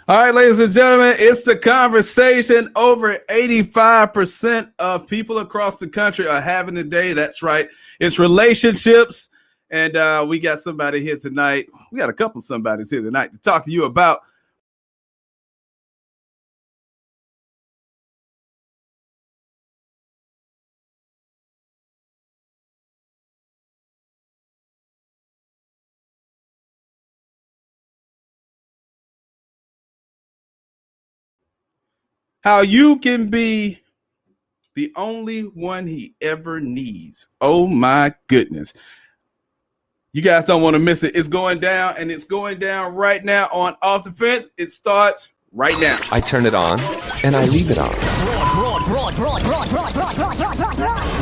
All right, ladies and gentlemen, it's the conversation. Over 85% of people across the country are having today. That's right. It's relationships. And we got somebody here tonight. We got a couple somebodies here tonight to talk to you about how you can be the only one he ever needs. Oh my goodness. You guys don't want to miss it. It's going down, and it's going down right now on Off the Fence. It starts right now. I turn it on, and I leave it on.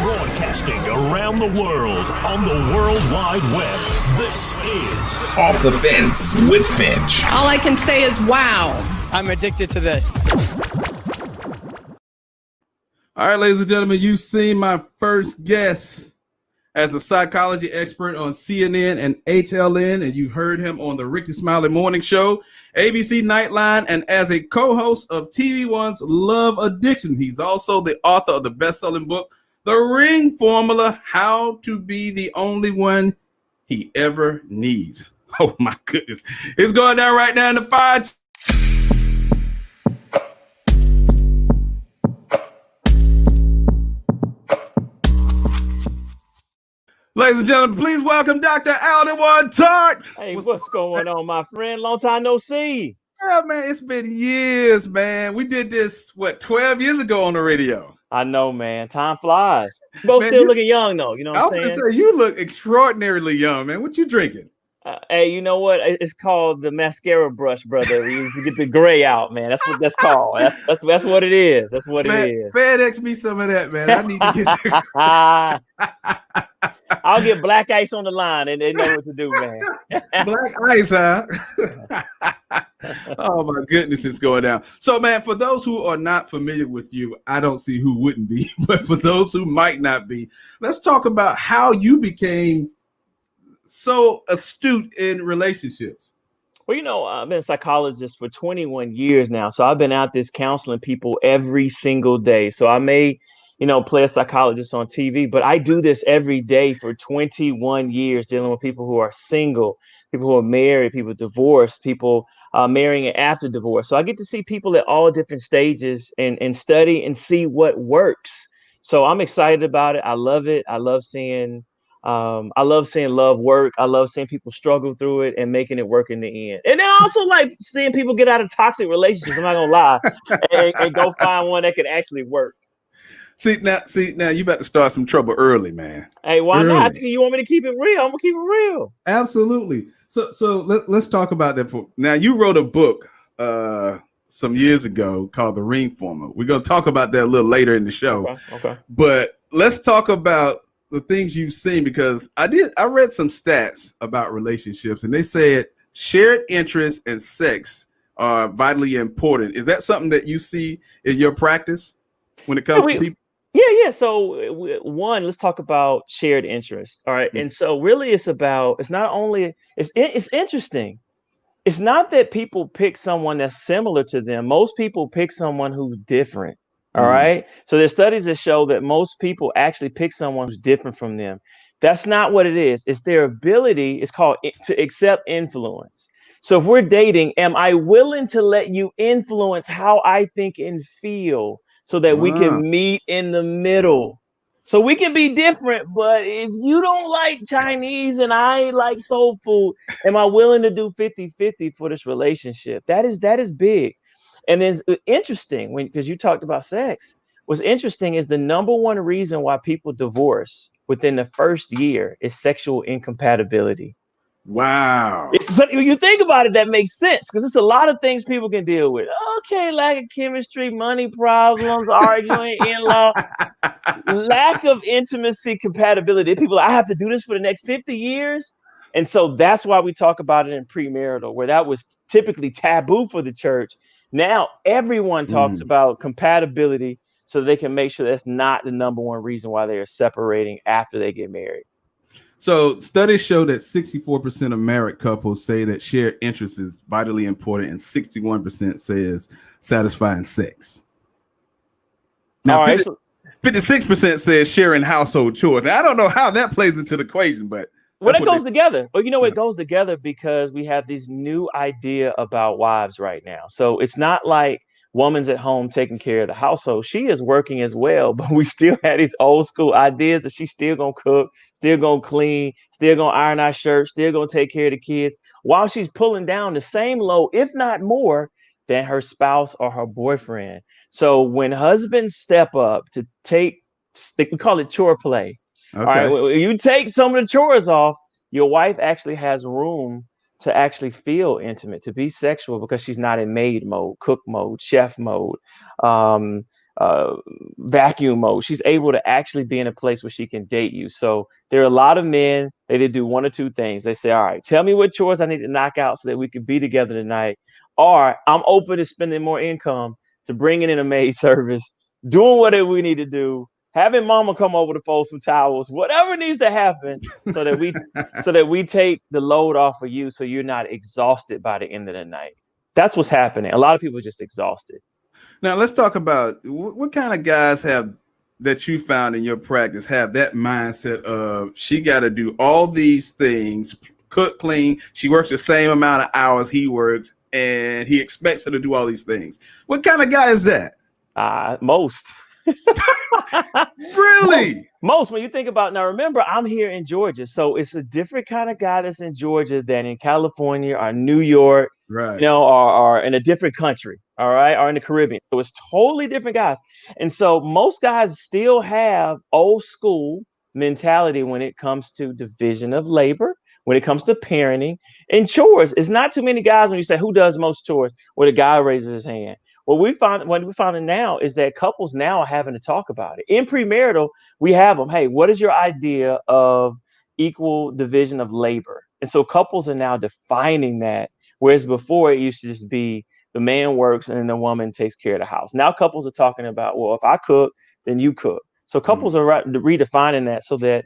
Broadcasting around the world on the World Wide Web. This is Off the Fence with Finch. All I can say is wow. I'm addicted to this. All right, ladies and gentlemen, you've seen my first guest as a psychology expert on CNN and HLN, and you've heard him on the Ricky Smiley Morning Show, ABC Nightline, and as a co-host of TV One's Love Addiction. He's also the author of the best-selling book, The Ring Formula, How to Be the Only One He Ever Needs. Oh, my goodness. It's going down right now in the fire. Ladies and gentlemen, please welcome Dr. Alduan Tart. Hey, what's going on, my friend? Long time no see. Yeah, man, it's been years, man. We did this, 12 years ago on the radio. I know, man. Time flies. Both still looking young, though. You know what I'm saying? I was going to say, you look extraordinarily young, man. What you drinking? Hey, you know what? It's called the mascara brush, brother. You get the gray out, man. That's what that's called. That's what it is. That's what it is. FedEx me some of that, man. I need to get I'll get black ice on the line, and they know what to do, man. Black ice, huh? Oh, my goodness, it's going down. So, man, for those who are not familiar with you, I don't see who wouldn't be, but for those who might not be, let's talk about how you became so astute in relationships. Well, you know, I've been a psychologist for 21 years now. So I've been out this counseling people every single day. So I may, play a psychologist on TV, but I do this every day for 21 years, dealing with people who are single, people who are married, people divorced, people marrying after divorce. So I get to see people at all different stages and study and see what works. So I'm excited about it. I love it. I love seeing love work. I love seeing people struggle through it and making it work in the end. And then I also like seeing people get out of toxic relationships. I'm not gonna lie, and go find one that can actually work. See now, you about to start some trouble early, man. Hey, why not? You want me to keep it real? I'm gonna keep it real. Absolutely. So let's talk about that. Now, you wrote a book some years ago called The Ring Formula. We're gonna talk about that a little later in the show. Okay. But let's talk about the things you've seen, because I read some stats about relationships, and they said shared interests and sex are vitally important. Is that something that you see in your practice when it comes to people? Yeah. So one, let's talk about shared interests. All right. Mm-hmm. And so really it's interesting. It's not that people pick someone that's similar to them. Most people pick someone who's different. All right. So there's studies that show that most people actually pick someone who's different from them. That's not what it is. It's their ability. It's called to accept influence. So if we're dating, am I willing to let you influence how I think and feel so that we Wow. can meet in the middle? So we can be different, but if you don't like Chinese and I like soul food, am I willing to do 50-50 for this relationship? That is big. And then it's interesting because you talked about sex. What's interesting is the number one reason why people divorce within the first year is sexual incompatibility. Wow. When you think about it, that makes sense because it's a lot of things people can deal with. Okay, lack of chemistry, money problems, arguing, in-law, lack of intimacy, compatibility. People, I have to do this for the next 50 years. And so that's why we talk about it in premarital, where that was typically taboo for the church. Now everyone talks about compatibility so they can make sure that's not the number one reason why they are separating after they get married. So studies show that 64% of married couples say that shared interest is vitally important, and 61% says satisfying sex. Now, All right, 56% says sharing household chores. Now, I don't know how that plays into the equation, but well, it goes together. But it goes together because we have this new idea about wives right now. So it's not like woman's at home taking care of the household. She is working as well, but we still have these old school ideas that she's still gonna cook, still gonna clean, still gonna iron our shirts, still gonna take care of the kids, while she's pulling down the same load, if not more, than her spouse or her boyfriend. So when husbands step up to take, we call it chore play. Okay. All right, when you take some of the chores off, your wife actually has room to actually feel intimate, to be sexual, because she's not in maid mode, cook mode, chef mode, vacuum mode. She's able to actually be in a place where she can date you. So there are a lot of men, they do one or two things. They say, all right, tell me what chores I need to knock out so that we can be together tonight. Or I'm open to spending more income to bringing in a maid service, doing whatever we need to do, having mama come over to fold some towels, whatever needs to happen so that we take the load off of you so you're not exhausted by the end of the night. That's what's happening. A lot of people are just exhausted. Now let's talk about what kind of guys have that you found in your practice have that mindset of she got to do all these things, cook, clean. She works the same amount of hours he works, and he expects her to do all these things. What kind of guy is that? Most. Really? Most, when you think about, now remember, I'm here in Georgia, so it's a different kind of guy that's in Georgia than in California or New York, right? Or in a different country, all right, or in the Caribbean. So it's totally different guys. And so most guys still have old school mentality when it comes to division of labor, when it comes to parenting and chores. It's not too many guys when you say who does most chores, where the guy raises his hand. What we find now is that couples now are having to talk about it. In premarital, we have them. Hey, what is your idea of equal division of labor? And so couples are now defining that, whereas before it used to just be the man works and the woman takes care of the house. Now couples are talking about, well, if I cook, then you cook. So couples are redefining that so that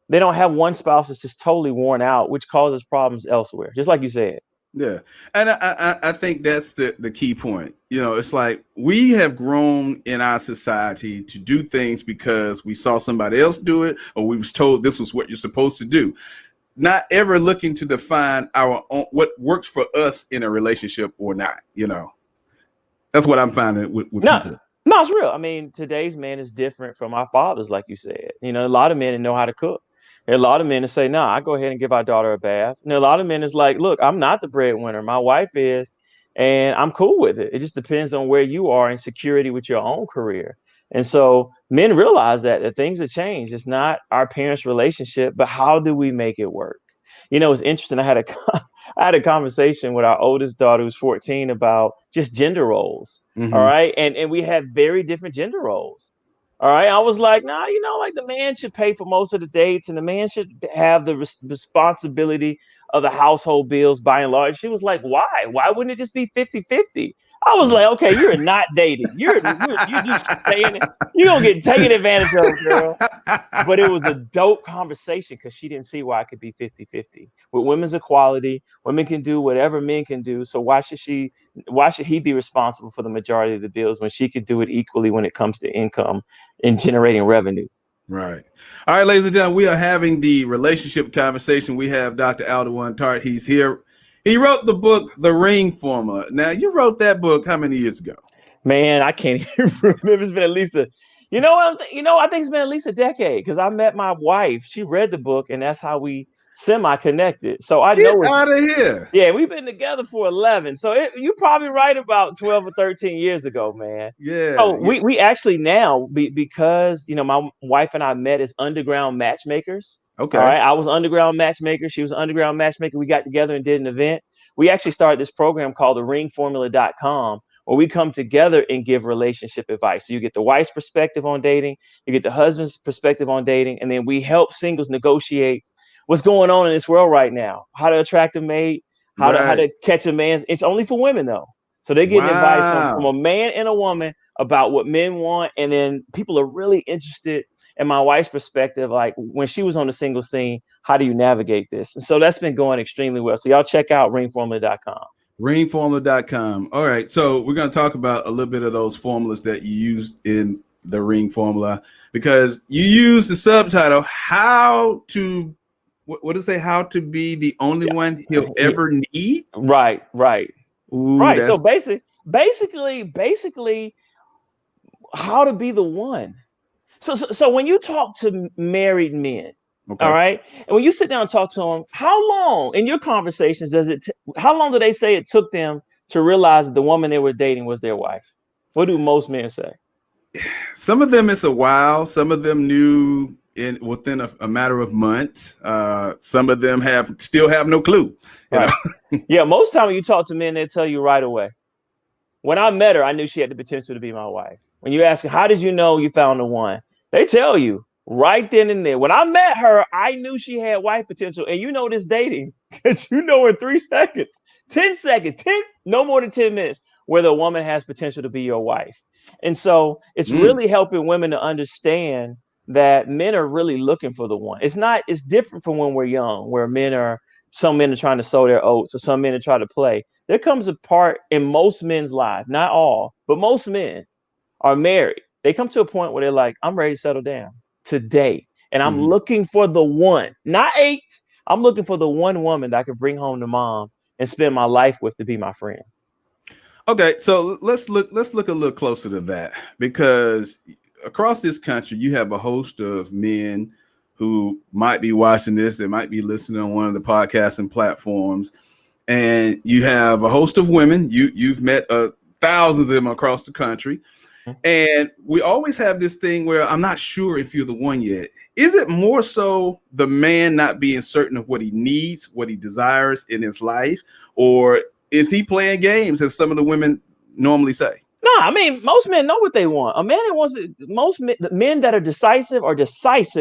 they don't have one spouse that's just totally worn out, which causes problems elsewhere, just like you said. Yeah. And I think that's the key point. It's like we have grown in our society to do things because we saw somebody else do it, or we was told this was what you're supposed to do. Not ever looking to define our own, what works for us in a relationship or not. That's what I'm finding with people. No, it's real. I mean, today's man is different from our fathers, like you said. A lot of men know how to cook. There are a lot of men that say, I go ahead and give our daughter a bath. And a lot of men is like, look, I'm not the breadwinner. My wife is, and I'm cool with it. It just depends on where you are in security with your own career. And so men realize that things have changed. It's not our parents' relationship, but how do we make it work? It's interesting. I had a conversation with our oldest daughter, who's 14, about just gender roles. Mm-hmm. All right. And we have very different gender roles. All right. I was like, like the man should pay for most of the dates and the man should have the responsibility of the household bills by and large. She was like, why? Why wouldn't it just be 50-50? I was like, okay, you're not dating. You're just saying it. You're going to get taken advantage of, girl. But it was a dope conversation because she didn't see why it could be 50-50. With women's equality, women can do whatever men can do. So why should he be responsible for the majority of the bills when she could do it equally when it comes to income and generating revenue? Right. All right, ladies and gentlemen, we are having the relationship conversation. We have Dr. Alduan Tart. He's here. He wrote the book, The Ring Formula. Now, you wrote that book how many years ago? Man, I can't even remember. It's been at least I think it's been at least a decade because I met my wife. She read the book, and that's how we semi-connected. So I Get know it's out of here. yeah, we've been together for 11. So you're probably right about 12 or 13 years ago, man. Yeah. So we actually now because my wife and I met as underground matchmakers. Okay. All right. I was underground matchmaker. She was underground matchmaker. We got together and did an event. We actually started this program called the ringformula.com where we come together and give relationship advice. So you get the wife's perspective on dating, you get the husband's perspective on dating, and then we help singles negotiate what's going on in this world right now, how to attract a mate, how to catch a man. It's only for women though. So they're getting advice from a man and a woman about what men want. And then people are really interested in my wife's perspective. Like when she was on the single scene, how do you navigate this? And so that's been going extremely well. So y'all check out ringformula.com. Ringformula.com. All right. So we're going to talk about a little bit of those formulas that you use in the Ring Formula, because you use the subtitle, how to, what does it say? How to be the only one he'll ever need? Right. Ooh, right. So basically, how to be the one. So when you talk to married men, okay. All right, and when you sit down and talk to them, how long in your conversations how long do they say it took them to realize that the woman they were dating was their wife? What do most men say? Some of them it's a while. Some of them knew within a matter of months. Some of them still have no clue. Right. Yeah, most time when you talk to men, they tell you right away. When I met her, I knew she had the potential to be my wife. When you ask her, how did you know you found the one? They tell you right then and there. When I met her, I knew she had wife potential. And this dating, because in 3 seconds, 10 seconds, no more than 10 minutes, whether a woman has potential to be your wife. And so it's really helping women to understand that men are really looking for the one. It's different from when we're young, where some men are trying to sow their oats, or some men are trying to play. There comes a part in most men's lives, not all, but most men are married. They come to a point where they're like, I'm ready to settle down today. And I'm looking for the one, not 8. I'm looking for the one woman that I can bring home to mom and spend my life with to be my friend. Okay, so let's look a little closer to that, because across this country, you have a host of men who might be watching this. They might be listening on one of the podcasting platforms, and you have a host of women. You've met thousands of them across the country. And we always have this thing where I'm not sure if you're the one yet. Is it more so the man not being certain of what he needs, what he desires in his life, or is he playing games, as some of the women normally say? No, I mean, most men know what they want. A man that wants it, men that are decisive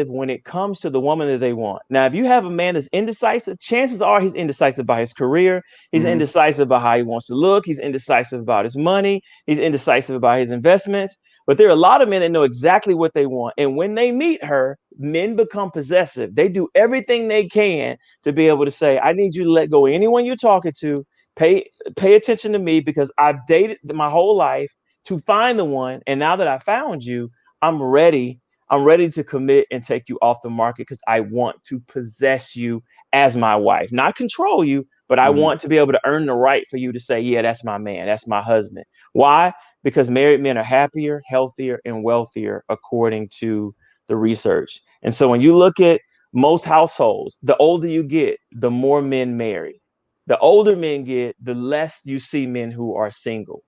when it comes to the woman that they want. Now, if you have a man that's indecisive, chances are he's indecisive by his career. He's indecisive about how he wants to look. He's indecisive about his money. He's indecisive about his investments. But there are a lot of men that know exactly what they want. And when they meet her, men become possessive. They do everything they can to be able to say, I need you to let go of anyone you're talking to. Pay attention to me, because I've dated my whole life to find the one. And now that I found you, I'm ready to commit and take you off the market, because I want to possess you as my wife, not control you, but I want to be able to earn the right for you to say, yeah, that's my man. That's my husband. Why? Because married men are happier, healthier, and wealthier, according to the research. And so when you look at most households, the older you get, the more men marry. The older men get, the less you see men who are single.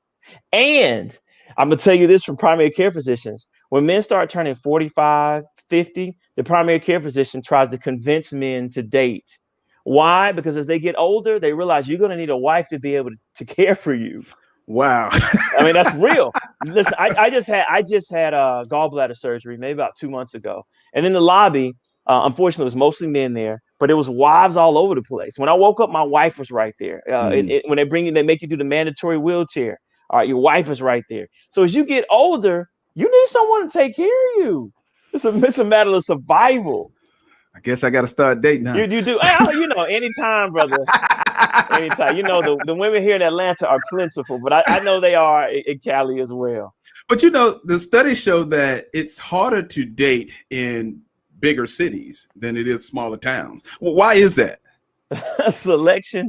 And I'm going to tell you this from primary care physicians. When men start turning 45, 50, the primary care physician tries to convince men to date. Why? Because as they get older, they realize you're going to need a wife to be able to care for you. Wow. I mean, that's real. Listen, I just had gallbladder surgery maybe about 2 months ago. And in the lobby, unfortunately, it was mostly men there, but it was wives all over the place. When I woke up, my wife was right there. When they make you do the mandatory wheelchair. All right, your wife is right there. So as you get older, you need someone to take care of you. It's a matter of survival. I guess I got to start dating now. You do. Anytime, brother. Anytime. The women here in Atlanta are plentiful, but I know they are in Cali as well. But the studies show that it's harder to date in bigger cities than it is smaller towns. Well, why is that? Selection,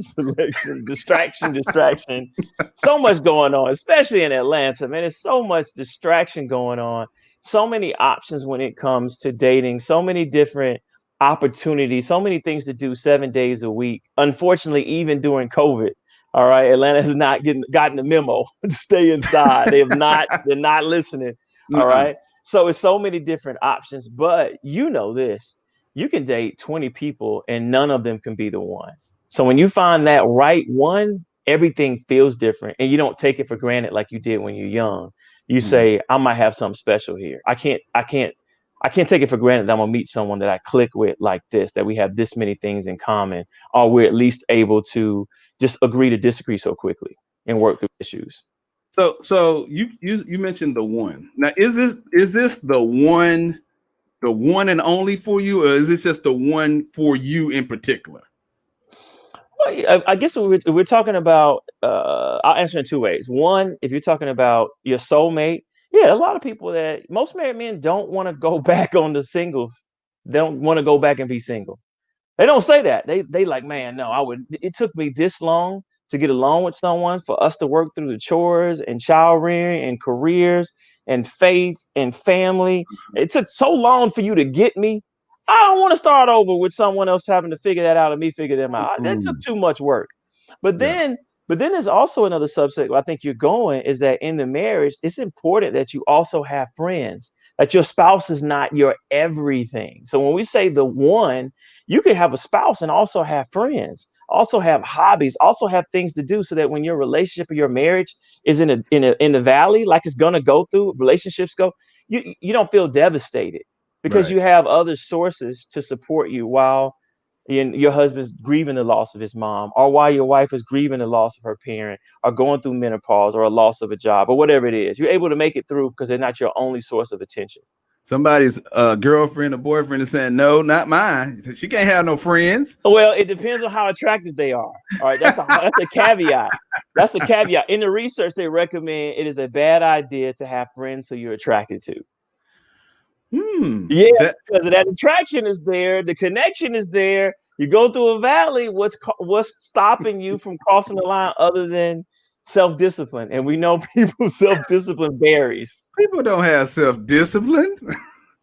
distraction. So much going on, especially in Atlanta, man. There's so much distraction going on. So many options when it comes to dating. So many different opportunities. So many things to do 7 days a week. Unfortunately, even during COVID, all right, Atlanta has not gotten the memo to stay inside. They have not. They're not listening. All Uh-uh. right. So it's so many different options. But you know this, you can date 20 people and none of them can be the one. So when you find that right one, everything feels different and you don't take it for granted like you did when you're young. You say, I might have something special here. I can't take it for granted that I'm gonna meet someone that I click with like this, that we have this many things in common, or we're at least able to just agree to disagree so quickly and work through issues. So you mentioned the one. Now is this the one and only for you, or is this just the one for you in particular? Well, I guess we're talking about, I'll answer in two ways. One, if you're talking about your soulmate, yeah, a lot of people that most married men don't want to go back on the single, they don't want to go back and be single. They don't say that. They like, man, no, I would. It took me this long to get along with someone, for us to work through the chores and child rearing and careers and faith and family. It took so long for you to get me. I don't want to start over with someone else having to figure that out and me figure them out. That took too much work. But Yeah. then, but then there's also another subject where I think you're going, is that in the marriage, it's important that you also have friends, that your spouse is not your everything. So when we say the one, you can have a spouse and also have friends, also have hobbies, also have things to do, so that when your relationship or your marriage is in the valley, like it's gonna go through, relationships go, you don't feel devastated because Right. you have other sources to support you while your husband's grieving the loss of his mom, or while your wife is grieving the loss of her parent, or going through menopause, or a loss of a job, or whatever it is. You're able to make it through because they're not your only source of attention. Somebody's girlfriend or boyfriend is saying, no, not mine. She can't have no friends. Well, it depends on how attractive they are. All right, that's a caveat. That's a caveat. In the research, they recommend it is a bad idea to have friends who you're attracted to. Yeah, because that attraction is there, the connection is there. You go through a valley. What's stopping you from crossing the line other than self-discipline? And we know people's self-discipline varies. People don't have self-discipline.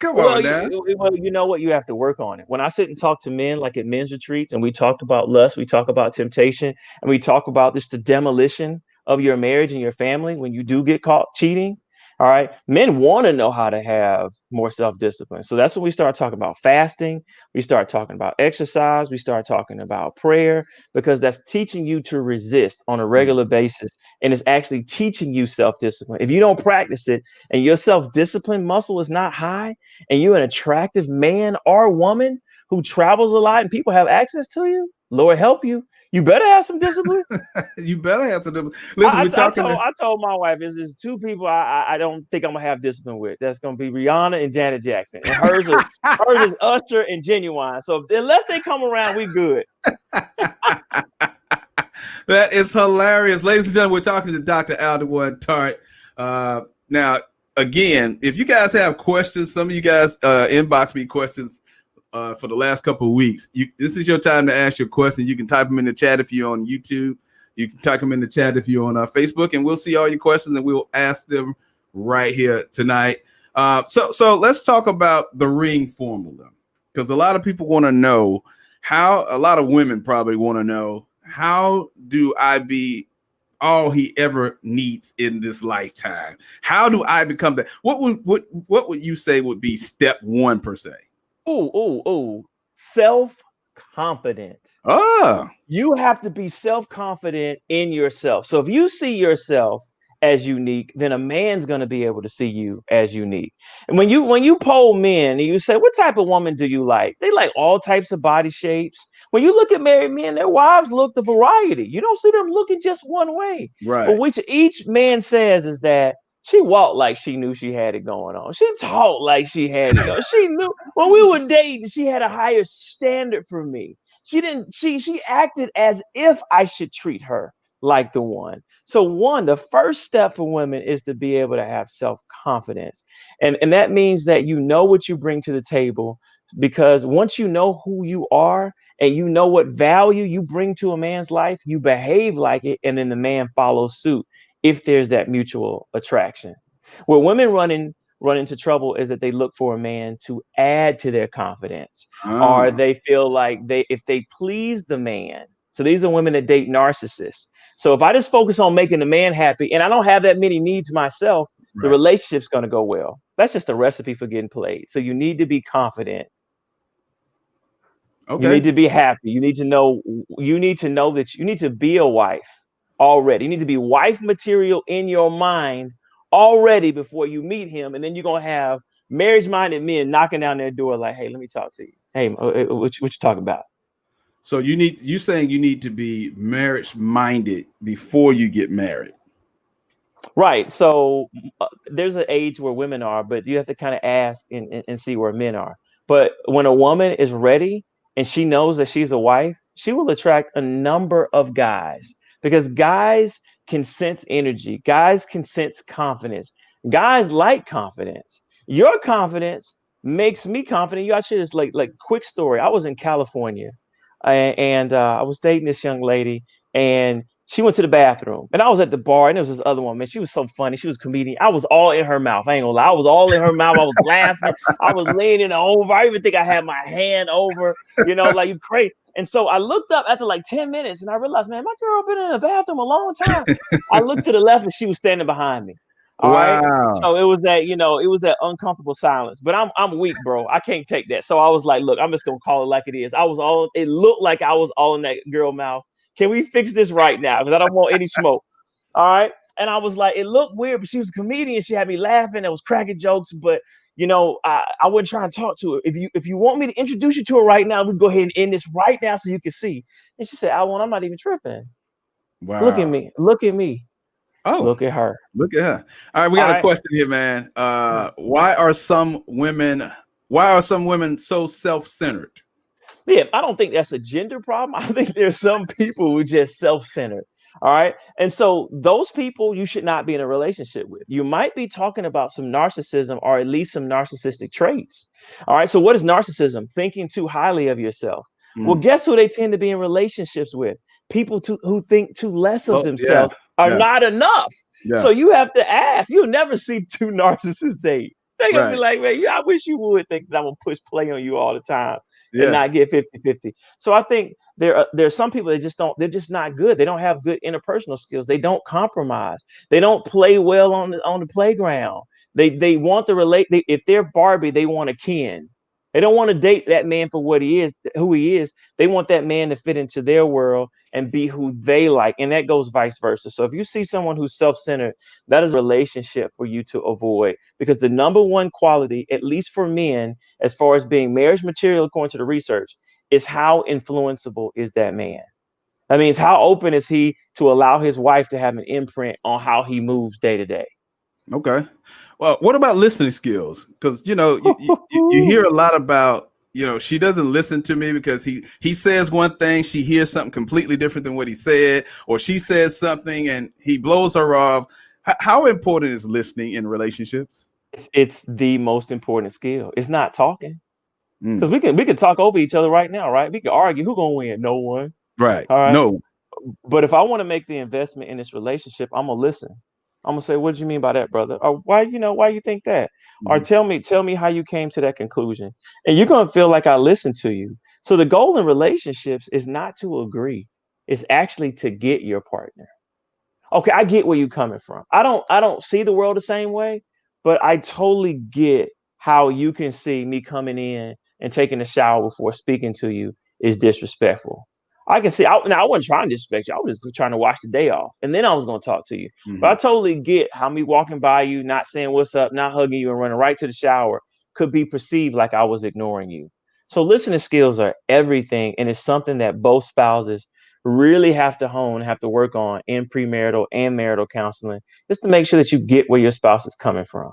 Come Well, on now. you know what? You have to work on it. When I sit and talk to men, like at men's retreats, and we talk about lust, we talk about temptation, and we talk about this, the demolition of your marriage and your family when you do get caught cheating. All right. Men want to know how to have more self-discipline. So that's when we start talking about fasting. We start talking about exercise. We start talking about prayer, because that's teaching you to resist on a regular basis. And it's actually teaching you self-discipline. If you don't practice it and your self-discipline muscle is not high, and you're an attractive man or woman who travels a lot and people have access to you, Lord help you. You better have some discipline. You better have some discipline. Listen, we're talking. I told my wife, there's two people I don't think I'm gonna have discipline with. That's gonna be Riana and Janet Jackson, and hers is Usher and Genuine. So unless they come around, we good. That is hilarious. Ladies and gentlemen, we're talking to Dr. Alduan Tart. Now, again, if you guys have questions, some of you guys inbox me questions for the last couple of weeks. This is your time to ask your question. You can type them in the chat if you're on YouTube. You can type them in the chat if you're on Facebook, and we'll see all your questions and we'll ask them right here tonight. So let's talk about the ring formula, because a lot of people want to know how. A lot of women probably want to know, how do I be all he ever needs in this lifetime? How do I become that? What would you say would be step one per se? Self-confident. Ah, You have to be self-confident in yourself. So if you see yourself as unique, then a man's going to be able to see you as unique. And when you poll men and you say, what type of woman do you like? They like all types of body shapes. When you look at married men, their wives look the variety. You don't see them looking just one way. right. But which each man says is that she walked like she knew she had it going on. She talked like she had it going. She knew when we were dating, she had a higher standard for me. She acted as if I should treat her like the one. So the first step for women is to be able to have self-confidence. And that means that you know what you bring to the table because once you know who you are and you know what value you bring to a man's life, you behave like it, and then the man follows suit if there's that mutual attraction. Where women run into trouble is that they look for a man to add to their confidence, or Ah, they feel like if they please the man. So these are women that date narcissists. So if I just focus on making the man happy and I don't have that many needs myself, the right. relationship's going to go well. That's just a recipe for getting played. So you need to be confident. You need Okay. to be happy. You need to know that you need to be a wife already. You need to be wife material in your mind already before you meet him. And then you're going to have marriage-minded men knocking down their door like, hey, let me talk to you. Hey, what you talking about? So you saying you need to be marriage minded before you get married. Right. So there's an age where women are, but you have to kind of ask and see where men are. But when a woman is ready and she knows that she's a wife, she will attract a number of guys because guys can sense energy. Guys can sense confidence. Guys like confidence. Your confidence makes me confident. You actually just like quick story. I was in California and I was dating this young lady and she went to the bathroom and I was at the bar and there was this other one, man. She was so funny. She was a comedian. I was all in her mouth. I ain't gonna lie. I was all in her mouth. I was laughing. I was leaning over. I even think I had my hand over, like you crazy. And so I looked up after like 10 minutes and I realized, man, my girl been in the bathroom a long time. I looked to the left and she was standing behind me. All right. Wow. So it was that uncomfortable silence. But I'm weak, bro. I can't take that. So I was like, look, I'm just gonna call it like it is. It looked like I was all in that girl mouth. Can we fix this right now? Because I don't want any smoke. All right. And I was like, it looked weird, but she was a comedian. She had me laughing. I was cracking jokes, but I wasn't trying to talk to her. If you want me to introduce you to her right now, we can go ahead and end this right now so you can see. And she said, I'm not even tripping. Look at Wow. me. Look at me. Oh, Look at her. look at her. All right, we All got a right. question here, man. Why are some women so self-centered? Yeah, I don't think that's a gender problem. I think there's some people who are just self-centered. All right. And so those people you should not be in a relationship with. You might be talking about some narcissism or at least some narcissistic traits. All right. So what is narcissism? Thinking too highly of yourself. Well, Mm. guess who they tend to be in relationships with? People who think too less of Well, yeah, themselves are yeah, not enough. So yeah. you have to ask. You'll never see two narcissists date. They're going to be Right. like, man, yeah, I wish you would think that I'm going to push play on you all the time and Yeah. not get 50-50. So I think there's some people that they're just not good. They don't have good interpersonal skills. They don't compromise. They don't play well on the playground. They want to relate. If they're Barbie, they want a Ken. They don't want to date that man for what he is, who he is. They want that man to fit into their world and be who they like. And that goes vice versa. So if you see someone who's self-centered, that is a relationship for you to avoid, because the number one quality, at least for men, as far as being marriage material, according to the research, is how influenceable is that man. That means how open is he to allow his wife to have an imprint on how he moves day to day. Okay. Well, what about listening skills? Because you hear a lot about, she doesn't listen to me because he says one thing, she hears something completely different than what he said, or she says something and he blows her off. How important is listening in relationships? It's the most important skill. It's not talking, Mm, because we can talk over each other right now, right? We can argue. Who gonna win? No one. right. All right. No. But if I want to make the investment in this relationship, I'm gonna listen. I'm gonna say, what do you mean by that, brother? Or why you think that? Or Mhm. tell me how you came to that conclusion. And you're gonna feel like I listened to you. So the goal in relationships is not to agree. It's actually to get your partner. Okay, I get where you're coming from. I don't see the world the same way, but I totally get how you can see me coming in and taking a shower before speaking to you is disrespectful. I can see. Now I wasn't trying to disrespect you. I was just trying to wash the day off, and then I was going to talk to you. But I Mhm. totally get how me walking by you, not saying what's up, not hugging you, and running right to the shower could be perceived like I was ignoring you. So listening skills are everything, and it's something that both spouses really have to hone, have to work on in premarital and marital counseling, just to make sure that you get where your spouse is coming from.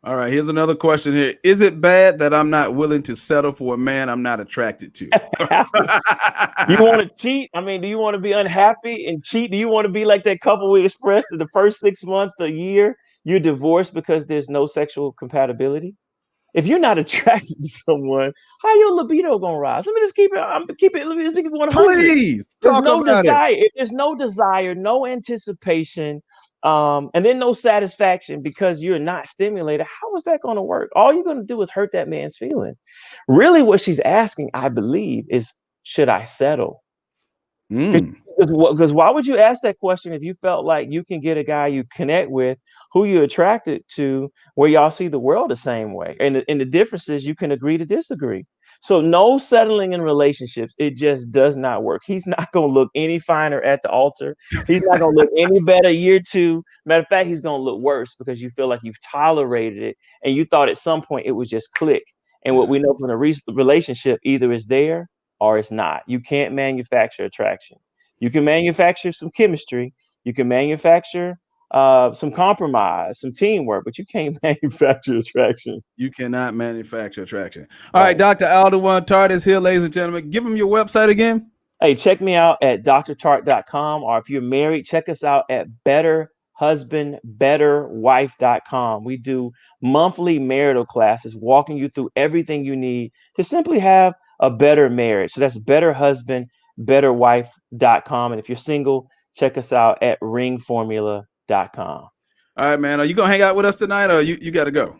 All right. Here's another question here. Is it bad that I'm not willing to settle for a man I'm not attracted to? You want to cheat? I mean, do you want to be unhappy and cheat? Do you want to be like that couple we expressed in the first 6 months to a year? You're divorced because there's no sexual compatibility? if you're not attracted to someone, how your libido gonna rise? Let me just keep it. Let me just keep it 100. Please There's talk no about desire. If there's no desire, no anticipation, and then no satisfaction because you're not stimulated. How is that going to work? All you're going to do is hurt that man's feeling. Really, what she's asking, I believe, is should I settle? it. Because why would you ask that question if you felt like you can get a guy you connect with, who you're attracted to, where y'all see the world the same way? And the difference is you can agree to disagree. So no settling in relationships. It just does not work. He's not going to look any finer at the altar. He's not going to look any better year two. Matter of fact, he's going to look worse because you feel like you've tolerated it and you thought at some point it was just click. And what we know from the relationship, either it's there or it's not. You can't manufacture attraction. You can manufacture some chemistry. You can manufacture some compromise, some teamwork, but you can't manufacture attraction. You cannot manufacture attraction. All right, Dr. Alduan Tart is here, ladies and gentlemen. Give him your website again. Hey, check me out at drtart.com, or if you're married, check us out at betterhusbandbetterwife.com. We do monthly marital classes, walking you through everything you need to simply have a better marriage. So that's betterhusbandbetterwife.com. And if you're single, check us out at ringformula.com. All right, man. Are you gonna hang out with us tonight, or you got to go?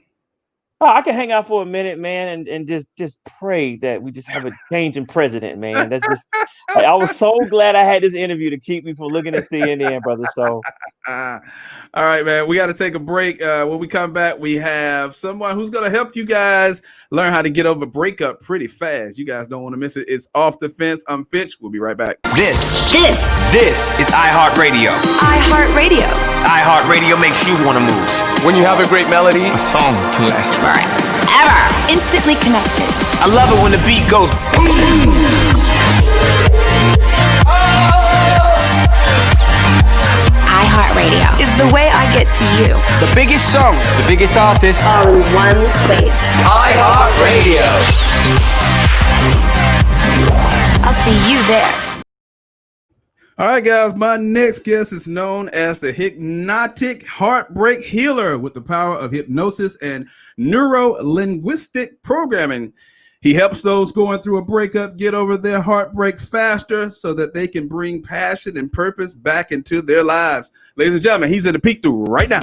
Oh, I can hang out for a minute, man, and just pray that we just have a change in president, man. That's just. I was so glad I had this interview to keep me from looking at CNN, brother. So, all right, man. We got to take a break. When we come back, we have someone who's gonna help you guys learn how to get over breakup pretty fast. You guys don't want to miss it. It's Off the Fence. I'm Finch. We'll be right back. This is iHeartRadio. iHeartRadio. iHeartRadio makes you want to move. When you have a great melody, A song can last forever. Instantly connected. I love it when the beat goes boom. iHeartRadio is the way I get to you. The biggest song, the biggest artist. All in one place. iHeartRadio. I'll see you there. All right, guys. My next guest is known as the hypnotic heartbreak healer with the power of hypnosis and neuro-linguistic programming. He helps those going through a breakup get over their heartbreak faster so that they can bring passion and purpose back into their lives. Ladies and gentlemen, he's in the peek through right now.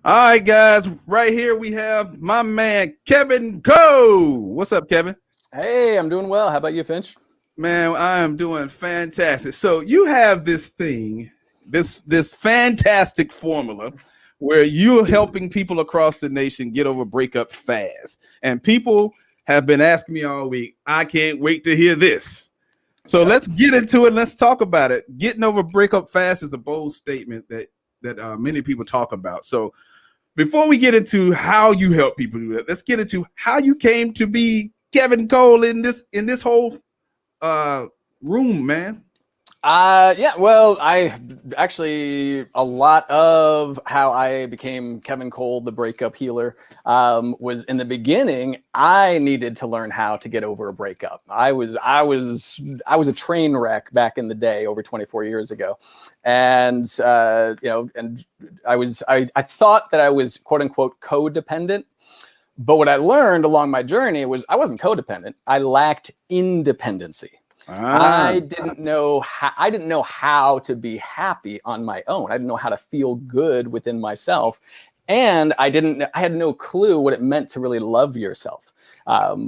All right, guys, right here we have my man, Kevin Coe. What's up, Kevin? Hey, I'm doing well. How about you, Finch? Man, I am doing fantastic. So you have this thing, this fantastic formula where you're helping people across the nation get over breakup fast. And people have been asking me all week, I can't wait to hear this. So let's get into it. Let's talk about it. Getting over breakup fast is a bold statement that many people talk about. So before we get into how you help people do that, let's get into how you came to be Kevin Coe in this whole room, man. Yeah, well, I actually, a lot of how I became Kevin Coe, the breakup healer, was in the beginning. I needed to learn how to get over a breakup. I was a train wreck back in the day, over 24 years ago, and and I thought that I was quote unquote codependent. But what I learned along my journey was I wasn't codependent. I lacked independency. I didn't know how to be happy on my own. I didn't know how to feel good within myself. And I had no clue what it meant to really love yourself,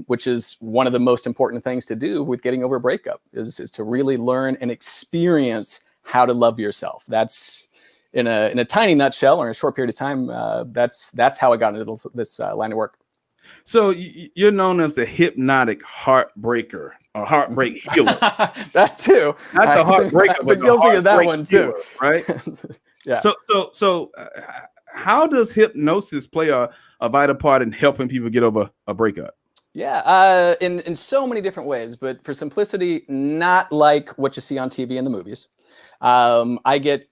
which is one of the most important things to do with getting over a breakup is to really learn and experience how to love yourself. That's in a tiny nutshell or in a short period of time. That's how I got into this line of work. So you're known as the hypnotic heartbreaker or heartbreak healer. That too. Not the heartbreaker, but you'll think of that one healer, too, right? Yeah. So how does hypnosis play a vital part in helping people get over a breakup? Yeah, in so many different ways, but for simplicity, not like what you see on TV and the movies. I get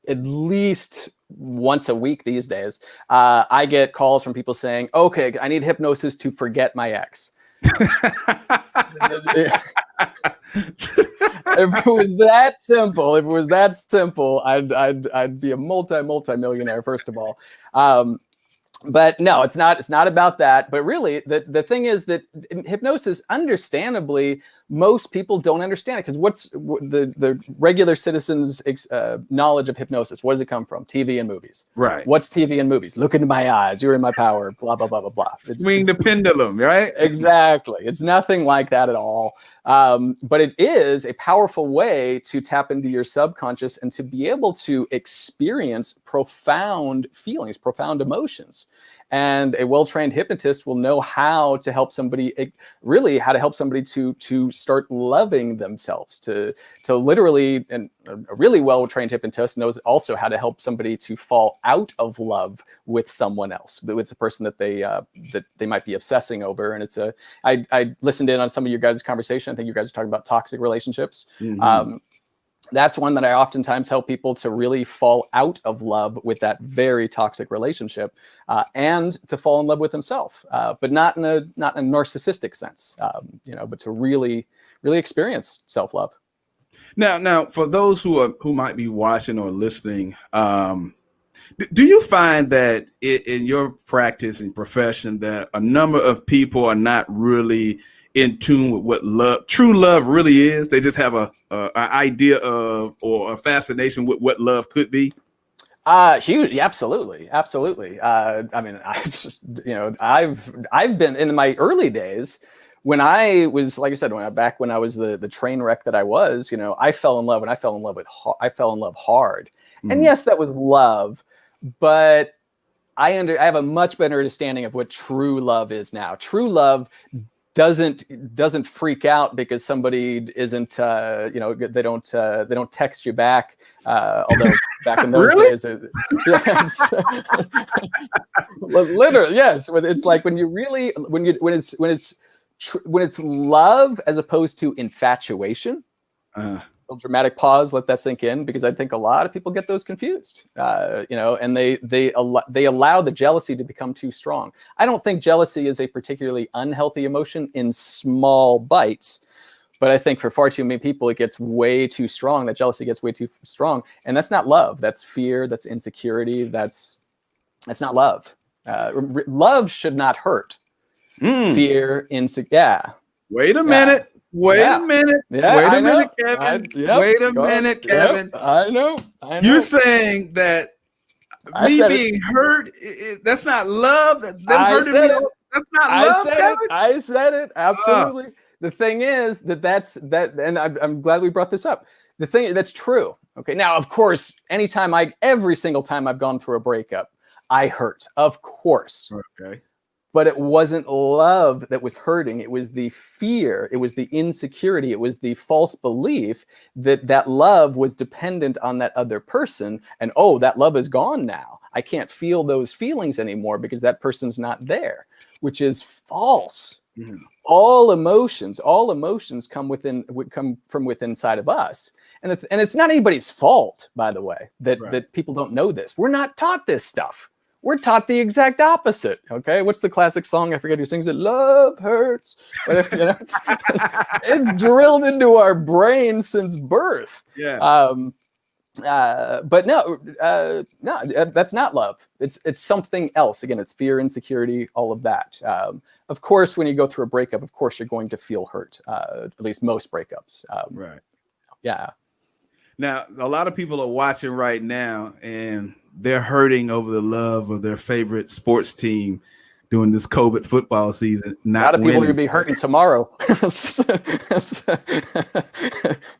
at least once a week these days, I get calls from people saying, okay, I need hypnosis to forget my ex. if it was that simple, I'd be a multi-millionaire, first of all. But no, it's not about that. But really, the thing is that hypnosis, understandably, most people don't understand it, because what's the regular citizen's knowledge of hypnosis? What does it come from? TV and movies. Right. What's TV and movies? Look into my eyes. You're in my power. Blah blah blah blah blah. Swing the pendulum, right? Exactly. It's nothing like that at all. But it is a powerful way to tap into your subconscious and to be able to experience profound feelings, profound emotions. And a well-trained hypnotist will know how to help somebody, to start loving themselves, to literally, and a really well-trained hypnotist knows also how to help somebody to fall out of love with someone else, with the person that they might be obsessing over. And I listened in on some of your guys' conversation. I think you guys are talking about toxic relationships. Mm-hmm. That's one that I oftentimes help people to really fall out of love with that very toxic relationship, and to fall in love with themselves, but not in a narcissistic sense, but to really experience self-love. Now, for those who might be watching or listening, do you find that in your practice and profession that a number of people are not really in tune with what true love really is? They just have an idea of, or a fascination with what love could be. Huge, absolutely. I mean, I've been in my early days when I was, like I said, when I was the train wreck that I was. I fell in love, and I fell in love hard. Mm. And yes, that was love, but I have a much better understanding of what true love is now. True love doesn't freak out because somebody isn't they don't text you back, although back in those days yes. Literally, yes. It's like when it's love as opposed to infatuation. Dramatic pause, let that sink in, because I think a lot of people get those confused, and they allow the jealousy to become too strong. I don't think jealousy is a particularly unhealthy emotion in small bites, but I think for far too many people, it gets way too strong. That jealousy gets way too strong, and that's not love. That's fear. That's insecurity. That's not love. Love should not hurt. Fear, insecurity. Yeah. Wait a minute. Wait a minute. Yeah, Wait a minute, Kevin. Wait a minute, Kevin. I know. You're saying that me being hurt, that's not love? Them hurting me, that's not love, Kevin? I said it. Absolutely. The thing is that, and I'm glad we brought this up. The thing that's true. Okay. Now, of course, every single time I've gone through a breakup, I hurt. Of course. Okay. But it wasn't love that was hurting. It was the fear. It was the insecurity. It was the false belief that love was dependent on that other person. And, that love is gone now. I can't feel those feelings anymore because that person's not there, which is false. Mm-hmm. All emotions come from within inside of us. And it's not anybody's fault, by the way, that people don't know this. We're not taught this stuff. We're taught the exact opposite. Okay, what's the classic song? I forget who sings it. Love hurts. But it's drilled into our brain since birth. Yeah. But no, that's not love. It's something else. Again, it's fear, insecurity, all of that. Of course, when you go through a breakup, of course you're going to feel hurt. At least most breakups. Right. Yeah. Now, a lot of people are watching right now, and they're hurting over the love of their favorite sports team during this COVID football season. A lot of people are going to be hurting tomorrow.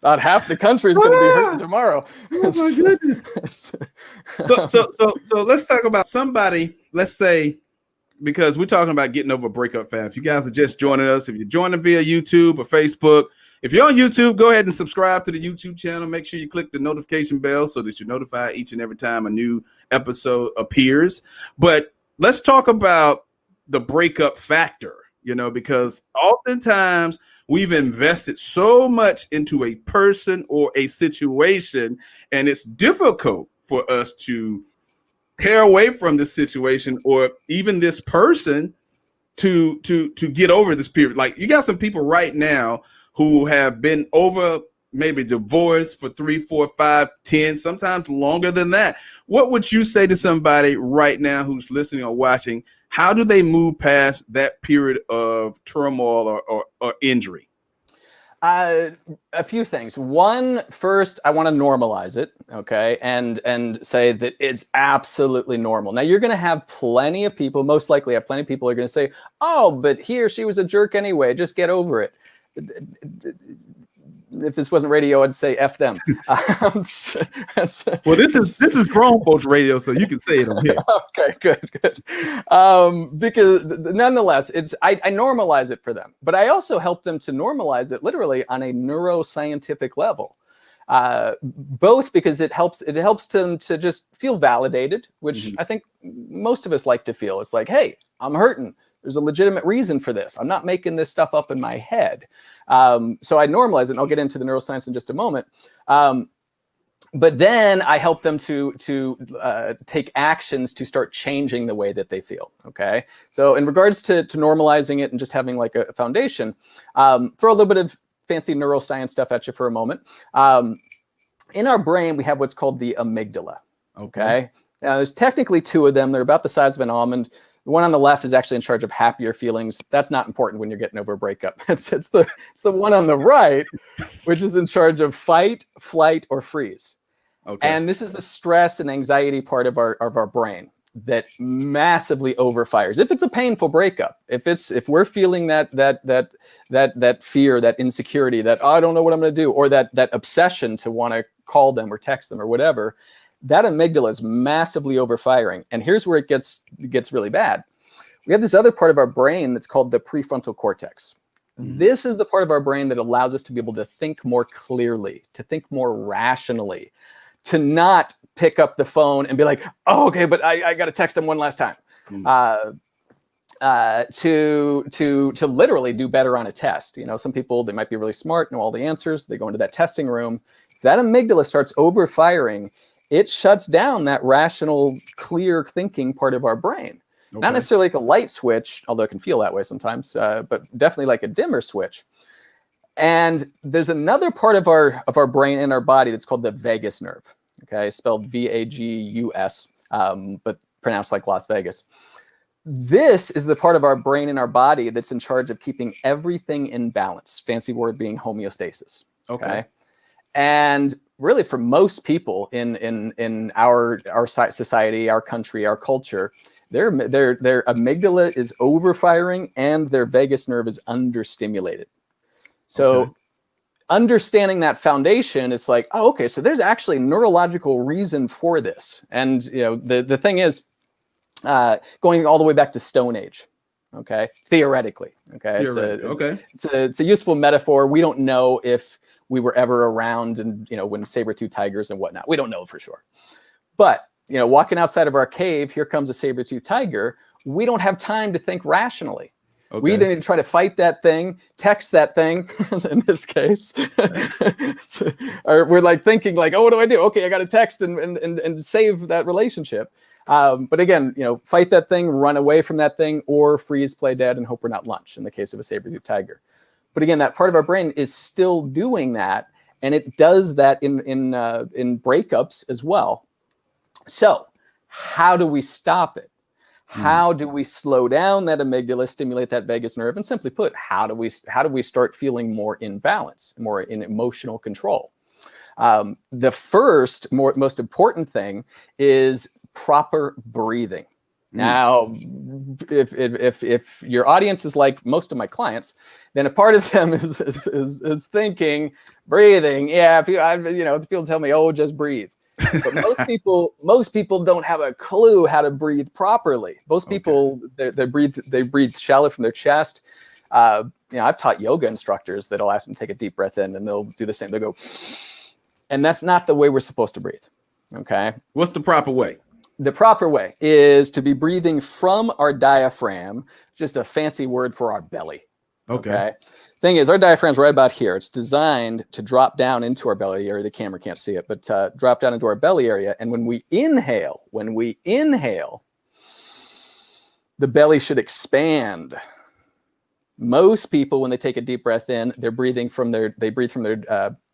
About half the country is going to be hurting tomorrow. Oh my goodness. So let's talk about somebody, let's say, because we're talking about getting over a breakup fast. If you guys are just joining us, if you're joining via YouTube or Facebook, if you're on YouTube, go ahead and subscribe to the YouTube channel. Make sure you click the notification bell so that you're notified each and every time a new episode appears. But let's talk about the breakup factor, because oftentimes we've invested so much into a person or a situation, and it's difficult for us to tear away from this situation or even this person to get over this period. Like, you got some people right now who have been over maybe divorced for 3, 4, 5, 10, sometimes longer than that. What would you say to somebody right now who's listening or watching? How do they move past that period of turmoil or injury? A few things. One, first, I want to normalize it, okay, and say that it's absolutely normal. Now, you're going to have plenty of people, most likely have plenty of people who are going to say, oh, but he or she was a jerk anyway, just get over it. If this wasn't radio, I'd say F them. Well, this is grown folks radio, so you can say it on here. Okay, good. Because nonetheless, I normalize it for them, but I also help them to normalize it literally on a neuroscientific level. Both because it helps them to just feel validated, which I think most of us like to feel. It's like, hey, I'm hurting. There's a legitimate reason for this. I'm not making this stuff up in my head. So I normalize it, and I'll get into the neuroscience in just a moment. But then I help them to take actions to start changing the way that they feel. Okay. So in regards to normalizing it and just having like a foundation, throw a little bit of fancy neuroscience stuff at you for a moment. In our brain, we have what's called the amygdala. Okay. Now, there's technically two of them. They're about the size of an almond. The one on the left is actually in charge of happier feelings. That's not important when you're getting over a breakup. It's the one on the right, which is in charge of fight, flight, or freeze. Okay. And this is the stress and anxiety part of our brain that massively overfires. If it's a painful breakup, if we're feeling that fear, that insecurity, that I don't know what I'm going to do, or that obsession to want to call them or text them or whatever, that amygdala is massively overfiring. And here's where it gets really bad. We have this other part of our brain that's called the prefrontal cortex. This is the part of our brain that allows us to be able to think more clearly, to think more rationally, to not pick up the phone and be like, oh, okay, but I got to text them one last time. To literally do better on a test. You know, some people, they might be really smart, know all the answers. They go into that testing room. If that amygdala starts overfiring, it shuts down that rational, clear thinking part of our brain. Okay. Not necessarily like a light switch, although it can feel that way sometimes, but definitely like a dimmer switch. And there's another part of our brain and our body that's called the vagus nerve. Okay, spelled V-A-G-U-S, but pronounced like Las Vegas. This is the part of our brain and our body that's in charge of keeping everything in balance. Fancy word being homeostasis. Okay. And really, for most people in our society, our country, our culture, their amygdala is overfiring and their vagus nerve is understimulated. So understanding that foundation, it's like, oh, okay, so there's actually neurological reason for this. And you know, the thing is, going all the way back to Stone Age. Okay, theoretically. Okay, it's a useful metaphor. We don't know if we were ever around, and you know, when saber-tooth tigers and whatnot, we don't know for sure. But you know, walking outside of our cave, here comes a saber-tooth tiger. We don't have time to think rationally. Okay. We either need to try to fight that thing, text that thing, in this case, or we're like thinking like, oh, what do I do? Okay, I got to text and save that relationship. But again, you know, fight that thing, run away from that thing, or freeze, play dead, and hope we're not lunch in the case of a saber-tooth tiger. But again, that part of our brain is still doing that, and it does that in breakups as well. So how do we stop it? How do we slow down that amygdala, stimulate that vagus nerve, and simply put, how do we start feeling more in balance, more in emotional control? The first, most important thing is proper breathing. Now, if your audience is like most of my clients, then a part of them is thinking, breathing. Yeah, people tell me, oh, just breathe. But most people don't have a clue how to breathe properly. Most people they breathe shallow from their chest. I've taught yoga instructors that'll ask them to take a deep breath in, and they'll do the same. They'll go, and that's not the way we're supposed to breathe. Okay. What's the proper way? The proper way is to be breathing from our diaphragm, just a fancy word for our belly. Okay. Thing is, our diaphragm's right about here. It's designed to drop down into our belly area. The camera can't see it, but drop down into our belly area. And when we inhale, the belly should expand. Most people, when they take a deep breath in, they breathe from their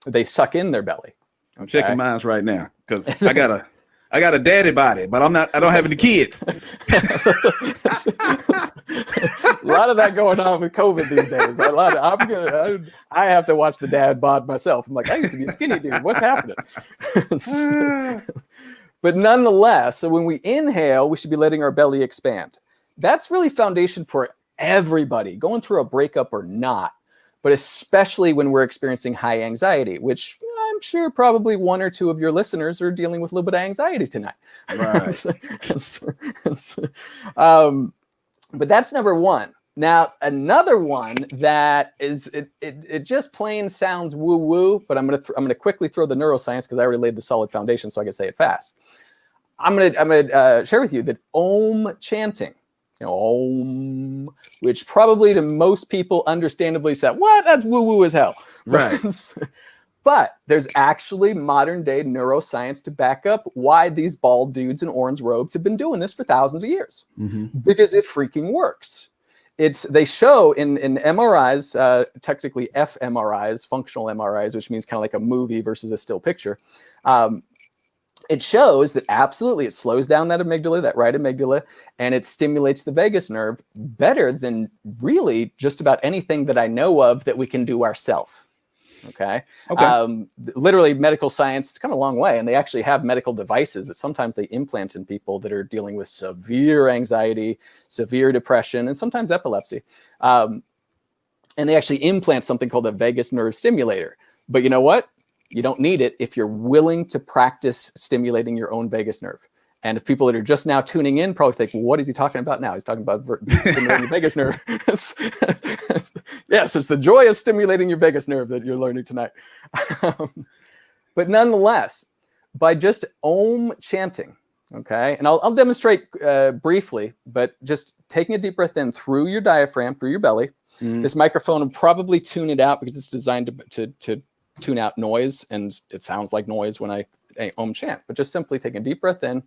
they suck in their belly. I'm checking mine right now because I got a daddy body, but I don't have any kids. A lot of that going on with COVID these days. I have to watch the dad bod myself. I'm like, I used to be a skinny dude. What's happening? But nonetheless, so when we inhale, we should be letting our belly expand. That's really foundation for everybody, going through a breakup or not, but especially when we're experiencing high anxiety, which I'm sure probably one or two of your listeners are dealing with a little bit of anxiety tonight. Right. But that's number one. Now, another one that is, it just plain sounds woo-woo, but I'm gonna quickly throw the neuroscience because I already laid the solid foundation, so I can say it fast. I'm gonna share with you that Om chanting, Om, which probably to most people understandably said, what? That's woo-woo as hell. Right. But there's actually modern day neuroscience to back up why these bald dudes in orange robes have been doing this for thousands of years. Mm-hmm. Because it freaking works. They show in MRIs, technically fMRIs, functional MRIs, which means kind of like a movie versus a still picture. It shows that absolutely it slows down that amygdala, that right amygdala, and it stimulates the vagus nerve better than really just about anything that I know of that we can do ourselves. Okay. Literally medical science is come a long way, and they actually have medical devices that sometimes they implant in people that are dealing with severe anxiety, severe depression, and sometimes epilepsy. And they actually implant something called a vagus nerve stimulator. But you know what? You don't need it if you're willing to practice stimulating your own vagus nerve. And if people that are just now tuning in probably think, well, what is he talking about now? He's talking about stimulating the vagus nerve. Yes, it's the joy of stimulating your vagus nerve that you're learning tonight. But nonetheless, by just Om chanting, okay, and I'll demonstrate briefly, but just taking a deep breath in through your diaphragm, through your belly. This microphone will probably tune it out because it's designed to tune out noise, and it sounds like noise when I Om chant. But just simply taking a deep breath in.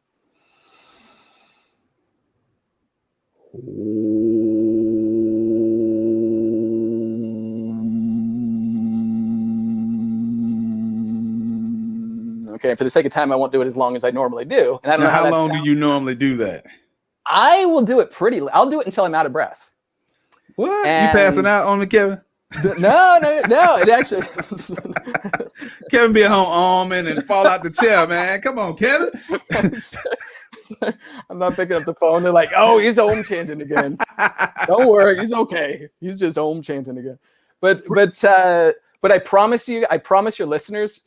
Okay, for the sake of time, I won't do it as long as I normally do. And I don't know how long do you normally do that? I will do it I'll do it until I'm out of breath. What? You passing out on me, Kevin? No. It actually. Kevin be at home arming and fall out the chair, man. Come on, Kevin. I'm not picking up the phone. They're like, "Oh, he's Om chanting again." Don't worry, he's okay. He's just Om chanting again. But I promise your listeners,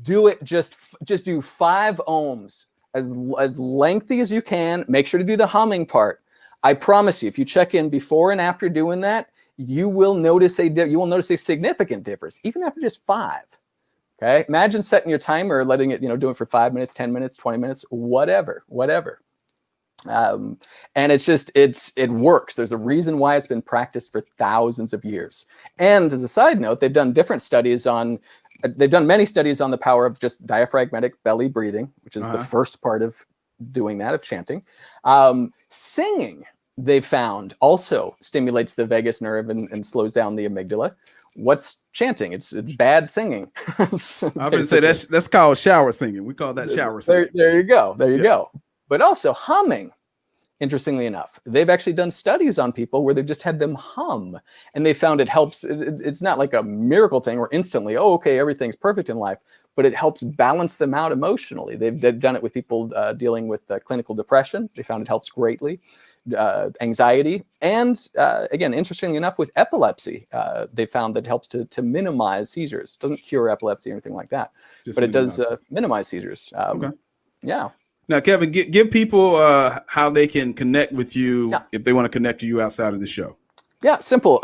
do it. Just do 5 ohms as lengthy as you can. Make sure to do the humming part. I promise you, if you check in before and after doing that, you will notice a significant difference, even after just 5. Okay. Imagine setting your timer, letting it, doing for 5 minutes, 10 minutes, 20 minutes, whatever. And it works. There's a reason why it's been practiced for thousands of years. And as a side note, they've done many studies on the power of just diaphragmatic belly breathing, which is the first part of doing that, of chanting. Singing, they found, also stimulates the vagus nerve and slows down the amygdala. What's chanting? It's bad singing. I was going to say that's called shower singing. We call that shower singing. There you go. But also humming. Interestingly enough, they've actually done studies on people where they've just had them hum, and they found it helps. It's not like a miracle thing where instantly, everything's perfect in life, but it helps balance them out emotionally. They've done it with people dealing with clinical depression. They found it helps greatly. Anxiety, and again, interestingly enough, with epilepsy, they found that it helps to minimize seizures. It doesn't cure epilepsy or anything like that, but it does minimize seizures. Okay. Yeah. Now, Kevin, give people how they can connect with you if they want to connect to you outside of the show. Yeah, simple.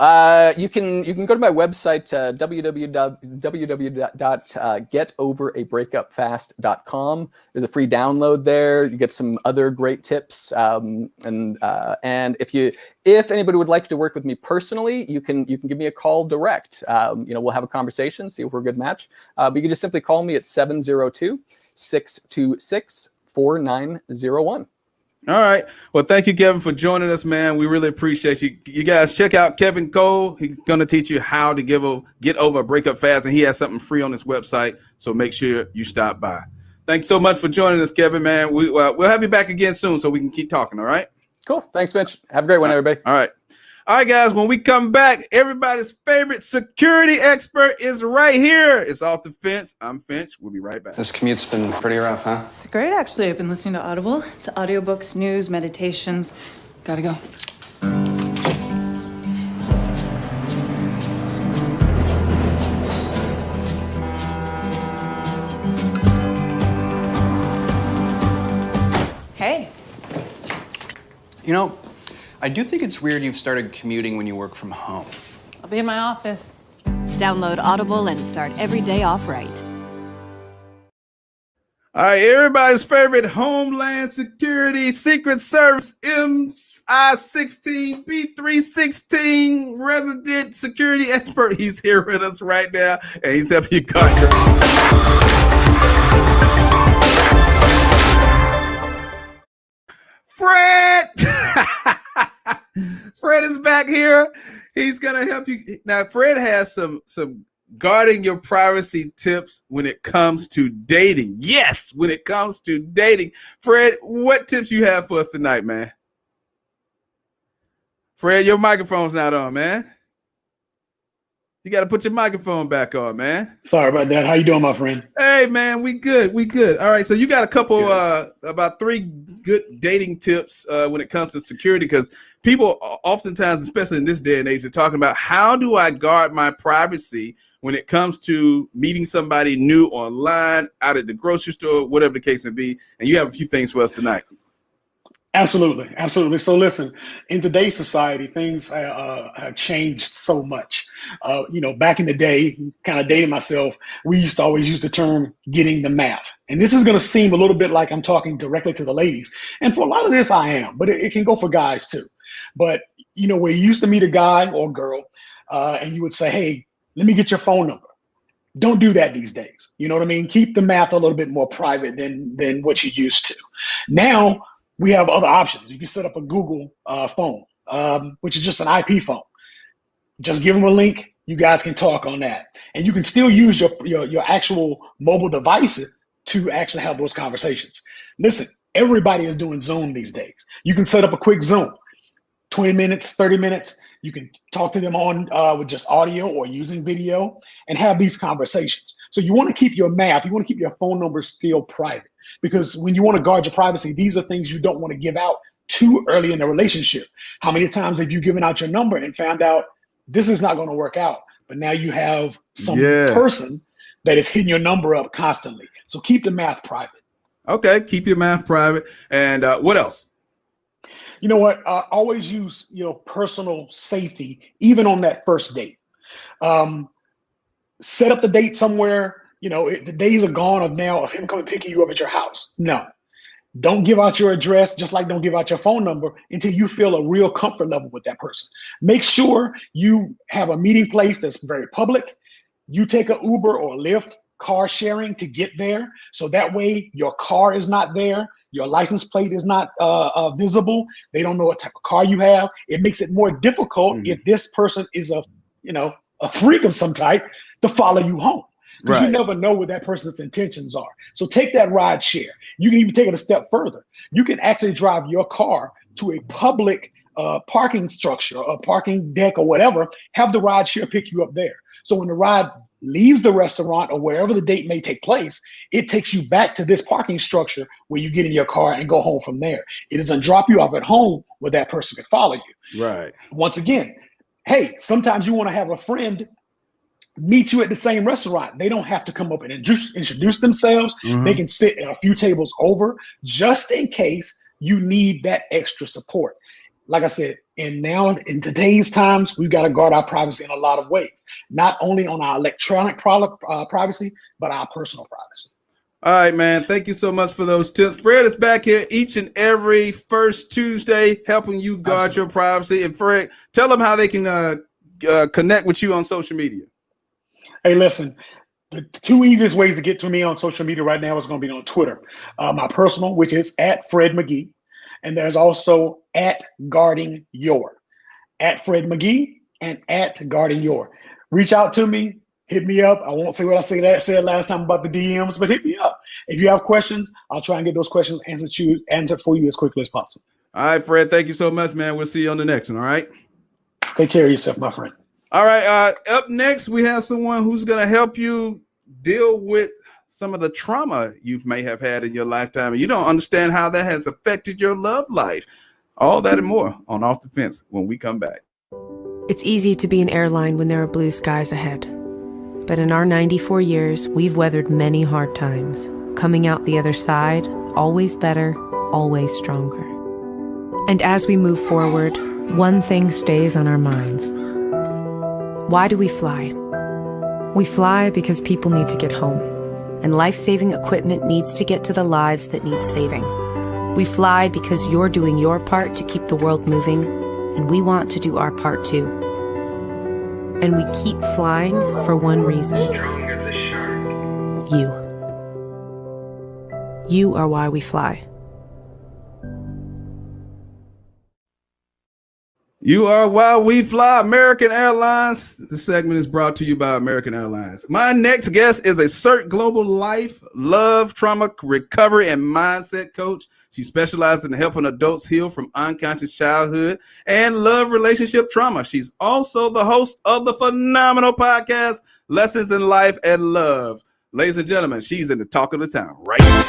You can go to my website, www.getoverabreakupfast.com. There's a free download there. You get some other great tips. And if anybody would like to work with me personally, you can give me a call direct. We'll have a conversation, see if we're a good match. But you can just simply call me at 702-626-4901. All right. Well, thank you, Kevin, for joining us, man. We really appreciate you. You guys check out Kevin Cole. He's going to teach you how to get over a breakup fast, and he has something free on his website. So make sure you stop by. Thanks so much for joining us, Kevin, man. We'll have you back again soon so we can keep talking. All right. Cool. Thanks, Finch. Have a great one, everybody. All right. All right, guys, when we come back, everybody's favorite security expert is right here. It's Off the Fence. I'm Finch. We'll be right back. This commute's been pretty rough, huh? It's great, actually. I've been listening to Audible. It's audiobooks, news, meditations. Gotta go. Hey. You know, I do think it's weird you've started commuting when you work from home. I'll be in my office. Download Audible and start every day off right. All right, everybody's favorite Homeland Security Secret Service MI-16 B316 resident security expert. He's here with us right now, and he's helping you conquer. Fred! Fred is back here. He's gonna help you. Now, Fred has some guarding your privacy tips when it comes to dating. Yes, when it comes to dating. Fred, what tips you have for us tonight, man? Fred, your microphone's not on, man. You got to put your microphone back on, man. Sorry about that. How you doing, my friend? Hey, man, we good. All right, so you got a couple, about 3 good dating tips when it comes to security, because people oftentimes, especially in this day and age, are talking about how do I guard my privacy when it comes to meeting somebody new online, out at the grocery store, whatever the case may be. And you have a few things for us tonight. Absolutely. So listen, in today's society, things have changed so much. Back in the day, kind of dating myself, we used to always use the term getting the math. And this is going to seem a little bit like I'm talking directly to the ladies. And for a lot of this, I am, but it can go for guys too. But, where you used to meet a guy or girl and you would say, hey, let me get your phone number. Don't do that these days. You know what I mean? Keep the math a little bit more private than what you used to. Now, we have other options. You can set up a Google phone, which is just an IP phone. Just give them a link. You guys can talk on that. And you can still use your actual mobile devices to actually have those conversations. Listen, everybody is doing Zoom these days. You can set up a quick Zoom, 20 minutes, 30 minutes. You can talk to them on with just audio or using video and have these conversations. So you want to keep your math. You want to keep your phone number still private, because when you want to guard your privacy, these are things you don't want to give out too early in the relationship. How many times have you given out your number and found out this is not going to work out, but now you have some person that is hitting your number up constantly? So keep the math private. Okay, keep your math private. And what else? You know what? Always use your personal safety, even on that first date. Set up the date somewhere. The days are gone of now of him coming picking you up at your house. No, don't give out your address, just like don't give out your phone number until you feel a real comfort level with that person. Make sure you have a meeting place that's very public. You take an Uber or Lyft, car sharing to get there. So that way your car is not there. Your license plate is not visible. They don't know what type of car you have. It makes it more difficult if this person is a freak of some type to follow you home. Because you never know what that person's intentions are. So take that ride share. You can even take it a step further. You can actually drive your car to a public parking structure, a parking deck or whatever, have the ride share pick you up there. So when the ride leaves the restaurant or wherever the date may take place, it takes you back to this parking structure where you get in your car and go home from there. It doesn't drop you off at home where that person can follow you. Right. Once again, hey, sometimes you want to have a friend meet you at the same restaurant. They don't have to come up and introduce themselves. They can sit a few tables over just in case you need that extra support. Like I said, and now in today's times, we've got to guard our privacy in a lot of ways, not only on our electronic privacy, but our personal privacy. All right, man. Thank you so much for those tips. Fred is back here each and every first Tuesday, helping you guard your privacy. And Fred, tell them how they can connect with you on social media. Hey, listen, the 2 easiest ways to get to me on social media right now is going to be on Twitter. My personal, which is @Fred McGhee. And there's also at Guarding Your, at Fred McGhee and at Guarding Your. Reach out to me, hit me up. I won't say what I said last time about the DMs, but hit me up. If you have questions, I'll try and get those questions answered for you as quickly as possible. All right, Fred, thank you so much, man. We'll see you on the next one, all right? Take care of yourself, my friend. All right, up next, we have someone who's going to help you deal with some of the trauma you may have had in your lifetime, and you don't understand how that has affected your love life. All that and more on Off the Fence when we come back. It's easy to be an airline when there are blue skies ahead. But in our 94 years, we've weathered many hard times, coming out the other side, always better, always stronger. And as we move forward, one thing stays on our minds. Why do we fly? We fly because people need to get home, and life-saving equipment needs to get to the lives that need saving. We fly because you're doing your part to keep the world moving, and we want to do our part too. And we keep flying for one reason. You. You are why we fly. You are why we fly, American Airlines. This segment is brought to you by American Airlines. My next guest is a CERT Global Life, Love, Trauma, Recovery, and Mindset coach. She specializes in helping adults heal from unconscious childhood and love relationship trauma. She's also the host of the phenomenal podcast, Lessons in Life and Love. Ladies and gentlemen, she's in the talk of the town right now.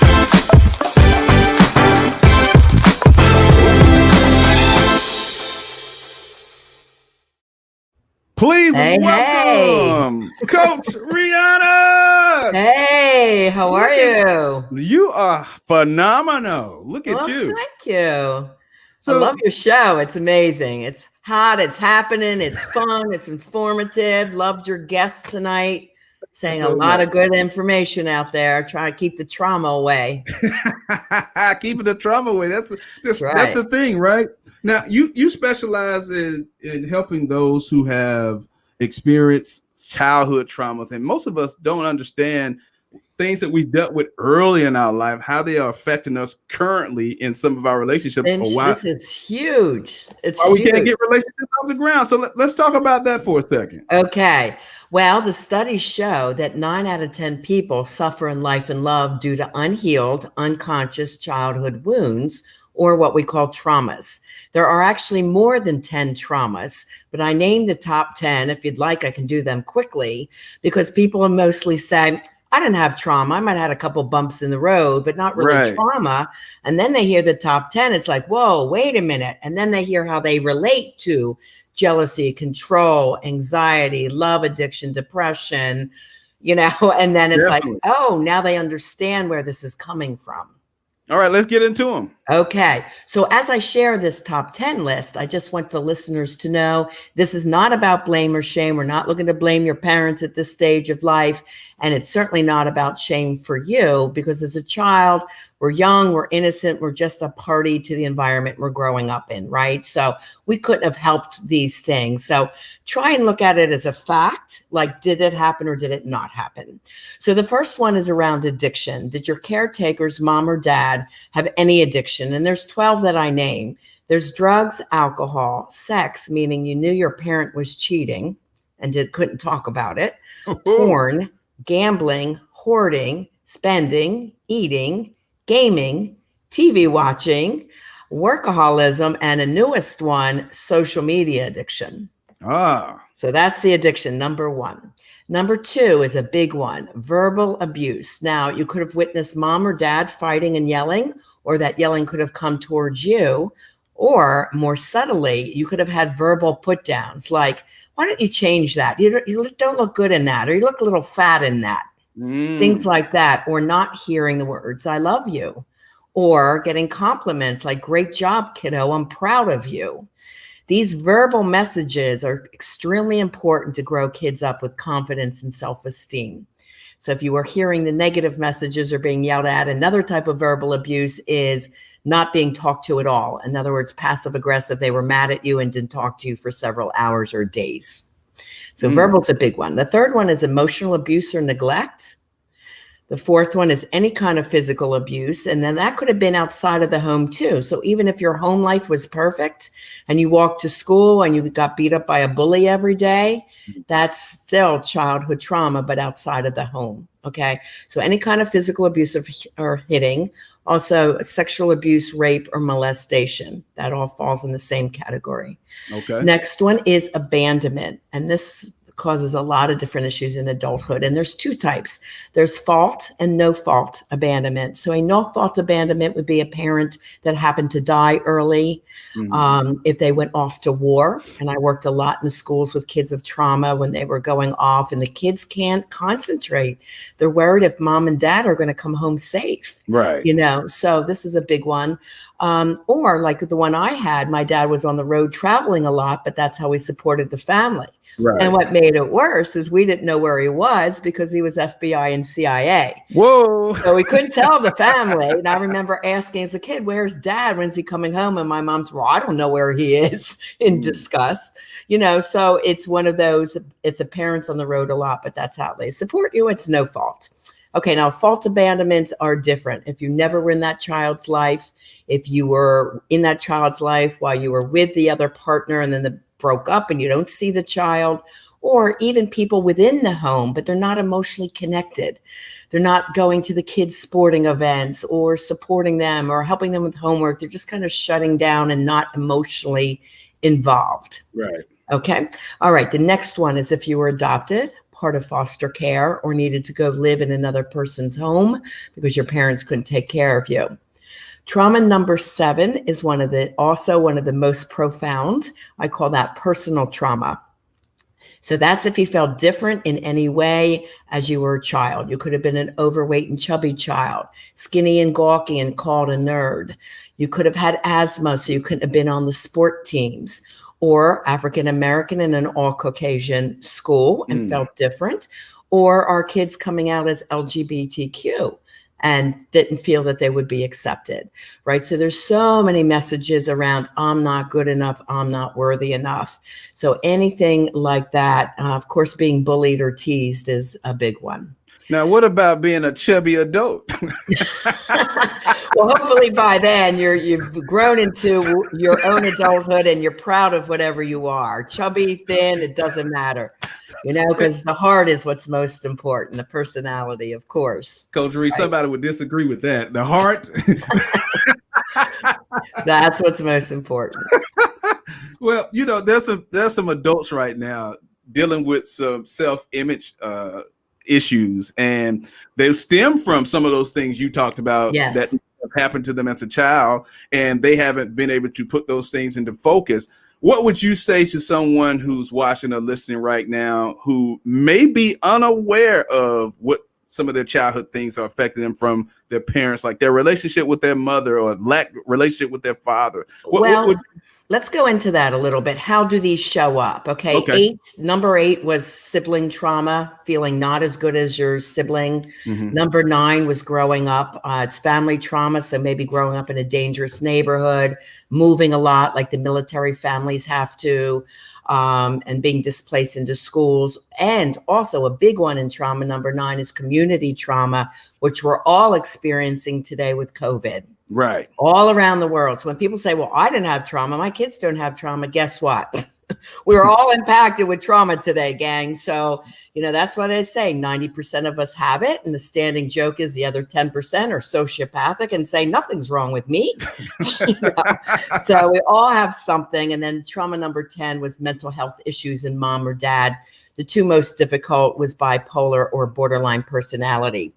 Please welcome Coach Riana. Hey, how are you? You are phenomenal. Look at you. Thank you. I love your show. It's amazing. It's hot. It's happening. It's fun. It's informative. Loved your guest tonight. Saying a lot of good information out there. Trying to keep the trauma away. Keeping the trauma away. That's the thing, right? Now, you specialize in helping those who have experienced childhood traumas, and most of us don't understand things that we've dealt with early in our life, how they are affecting us currently in some of our relationships. Finch, this is huge. It's why we can't get relationships off the ground. So let's talk about that for a second. Okay. Well, the studies show that 9 out of 10 people suffer in life and love due to unhealed, unconscious childhood wounds, or what we call traumas. There are actually more than 10 traumas, but I named the top 10. If you'd like, I can do them quickly, because people mostly say, I didn't have trauma. I might have had a couple bumps in the road, but not really trauma. And then they hear the top 10. It's like, whoa, wait a minute. And then they hear how they relate to jealousy, control, anxiety, love addiction, depression, and then it's like, oh, now they understand where this is coming from. All right, let's get into them. Okay. So as I share this top 10 list, I just want the listeners to know this is not about blame or shame. We're not looking to blame your parents at this stage of life. And it's certainly not about shame for you, because as a child, we're young, we're innocent, we're just a party to the environment we're growing up in, right? So we couldn't have helped these things. So try and look at it as a fact, like, did it happen or did it not happen? So the first one is around addiction. Did your caretaker's mom or dad have any addiction? And there's 12 that I name. There's drugs, alcohol, sex, meaning you knew your parent was cheating and couldn't talk about it, porn, gambling, hoarding, spending, eating, gaming, TV watching, workaholism, and a newest one, social media addiction. So that's the addiction, number 1. Number 2 is a big one, verbal abuse. Now, you could have witnessed mom or dad fighting and yelling, or that yelling could have come towards you, or more subtly, you could have had verbal put downs like, why don't you change that? You don't look good in that, or you look a little fat in that. Things like that, or not hearing the words, I love you, or getting compliments like, great job, kiddo, I'm proud of you. These verbal messages are extremely important to grow kids up with confidence and self-esteem. So if you are hearing the negative messages or being yelled at, another type of verbal abuse is not being talked to at all. In other words, passive aggressive, they were mad at you and didn't talk to you for several hours or days. So verbal's a big one. The third one is emotional abuse or neglect. The fourth one is any kind of physical abuse. And then that could have been outside of the home too. So even if your home life was perfect and you walked to school and you got beat up by a bully every day, that's still childhood trauma, but outside of the home. Okay. So any kind of physical abuse or hitting, also sexual abuse, rape, or molestation, that all falls in the same category. Okay. Next one is abandonment. And this causes a lot of different issues in adulthood. And there's two types. There's fault and no fault abandonment. So a no fault abandonment would be a parent that happened to die early, if they went off to war. And I worked a lot in schools with kids of trauma when they were going off, and the kids can't concentrate. They're worried if mom and dad are going to come home safe. Right. You know, so this is a big one. Or like the one I had, my dad was on the road traveling a lot, but that's how we supported the family. Right. And what made it worse is we didn't know where he was because he was FBI and CIA. Whoa. So we couldn't tell the family. And I remember asking as a kid, where's dad? When's he coming home? And my mom's, well, I don't know where he is, in disgust. You know, so it's one of those, if the parents on the road a lot, but that's how they support you. It's no fault. Okay, now fault abandonments are different. If you never were in that child's life, if you were in that child's life while you were with the other partner and then the broke up and you don't see the child, or even people within the home, but they're not emotionally connected. They're not going to the kids' sporting events or supporting them or helping them with homework. They're just kind of shutting down and not emotionally involved. Right. Okay. All right. The next one is if you were adopted, part of foster care, or needed to go live in another person's home because your parents couldn't take care of you. Trauma number 7 is also one of the most profound. I call that personal trauma. So that's if you felt different in any way as you were a child. You could have been an overweight and chubby child, skinny and gawky and called a nerd. You could have had asthma, so you couldn't have been on the sport teams, or African American in an all Caucasian school and felt different, or our kids coming out as LGBTQ and didn't feel that they would be accepted, right? So there's so many messages around, I'm not good enough, I'm not worthy enough. So anything like that, of course, being bullied or teased is a big one. Now, what about being a chubby adult? Well, hopefully by then you've grown into your own adulthood and you're proud of whatever you are. Chubby, thin, it doesn't matter, you know, because the heart is what's most important, the personality, of course. Coach Reed, right? Somebody would disagree with that. The heart. That's what's most important. Well, you know, there's some adults right now dealing with some self-image issues, and they stem from some of those things you talked about that happened to them as a child, and they haven't been able to put those things into focus. What would you say to someone who's watching or listening right now who may be unaware of what some of their childhood things are affecting them from their parents, like their relationship with their mother or lack relationship with their father? Let's go into that a little bit. How do these show up? Okay. Number 8 was sibling trauma, feeling not as good as your sibling. Number 9 was growing up. It's family trauma. So maybe growing up in a dangerous neighborhood, moving a lot like the military families have to, and being displaced into schools. And also a big one in trauma, number 9, is community trauma, which we're all experiencing today with COVID. Right. All around the world. So when people say, well, I didn't have trauma, my kids don't have trauma, guess what? We're all impacted with trauma today, gang. So, you know, that's what I say. 90% of us have it. And the standing joke is the other 10% are sociopathic and say nothing's wrong with me. You know? So we all have something. And then trauma number 10 was mental health issues in mom or dad. The 2 most difficult was bipolar or borderline personality.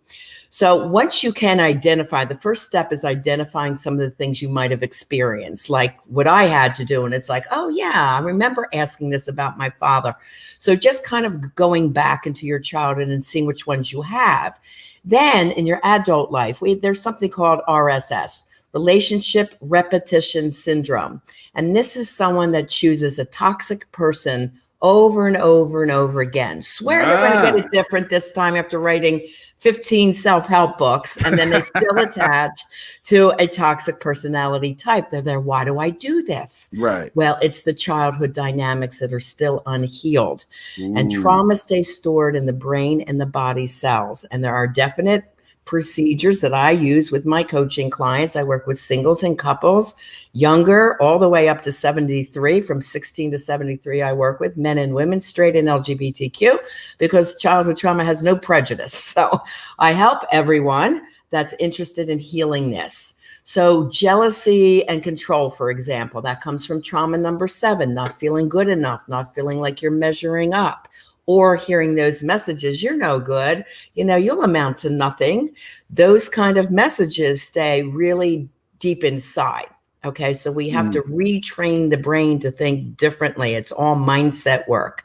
So once you can identify, the first step is identifying some of the things you might have experienced, like what I had to do. And it's like, oh yeah, I remember asking this about my father. So just kind of going back into your childhood and seeing which ones you have. Then in your adult life, there's something called RSS, relationship repetition syndrome. And this is someone that chooses a toxic person over and over and over again. Swear they're going to get it different this time after writing 15 self-help books, and then they still attach to a toxic personality type. They're there, why do I do this? Right. Well, it's the childhood dynamics that are still unhealed. And trauma stays stored in the brain and the body cells. And there are definite procedures that I use with my coaching clients. I work with singles and couples, younger, all the way up to 73. From 16 to 73, I work with men and women, straight and LGBTQ, because childhood trauma has no prejudice. So I help everyone that's interested in healing this. So jealousy and control, for example, that comes from trauma number 7, not feeling good enough, not feeling like you're measuring up, or hearing those messages, you're no good, you'll amount to nothing. Those kind of messages stay really deep inside. Okay, so we have to retrain the brain to think differently. It's all mindset work.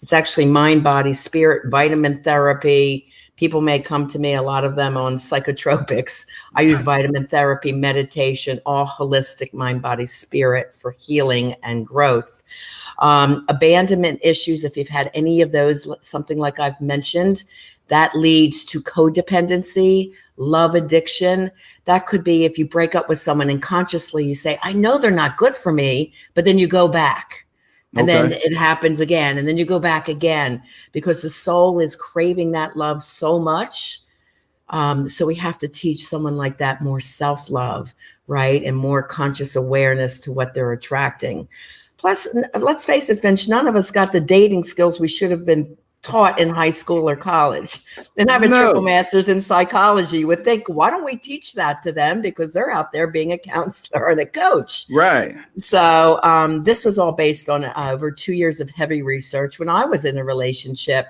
It's actually mind, body, spirit, vitamin therapy. People may come to me, a lot of them on psychotropics. I use vitamin therapy, meditation, all holistic mind, body, spirit for healing and growth. Abandonment issues, if you've had any of those, something like I've mentioned, that leads to codependency, love addiction. That could be if you break up with someone and consciously you say, I know they're not good for me, but then you go back. And then it happens again. And then you go back again because the soul is craving that love so much. So we have to teach someone like that more self-love, right? And more conscious awareness to what they're attracting. Plus, let's face it, Finch, none of us got the dating skills we should have been taught in high school or college. And have a triple master's in psychology. You would think, why don't we teach that to them? Because they're out there being a counselor and a coach. Right. So this was all based on over 2 years of heavy research. When I was in a relationship,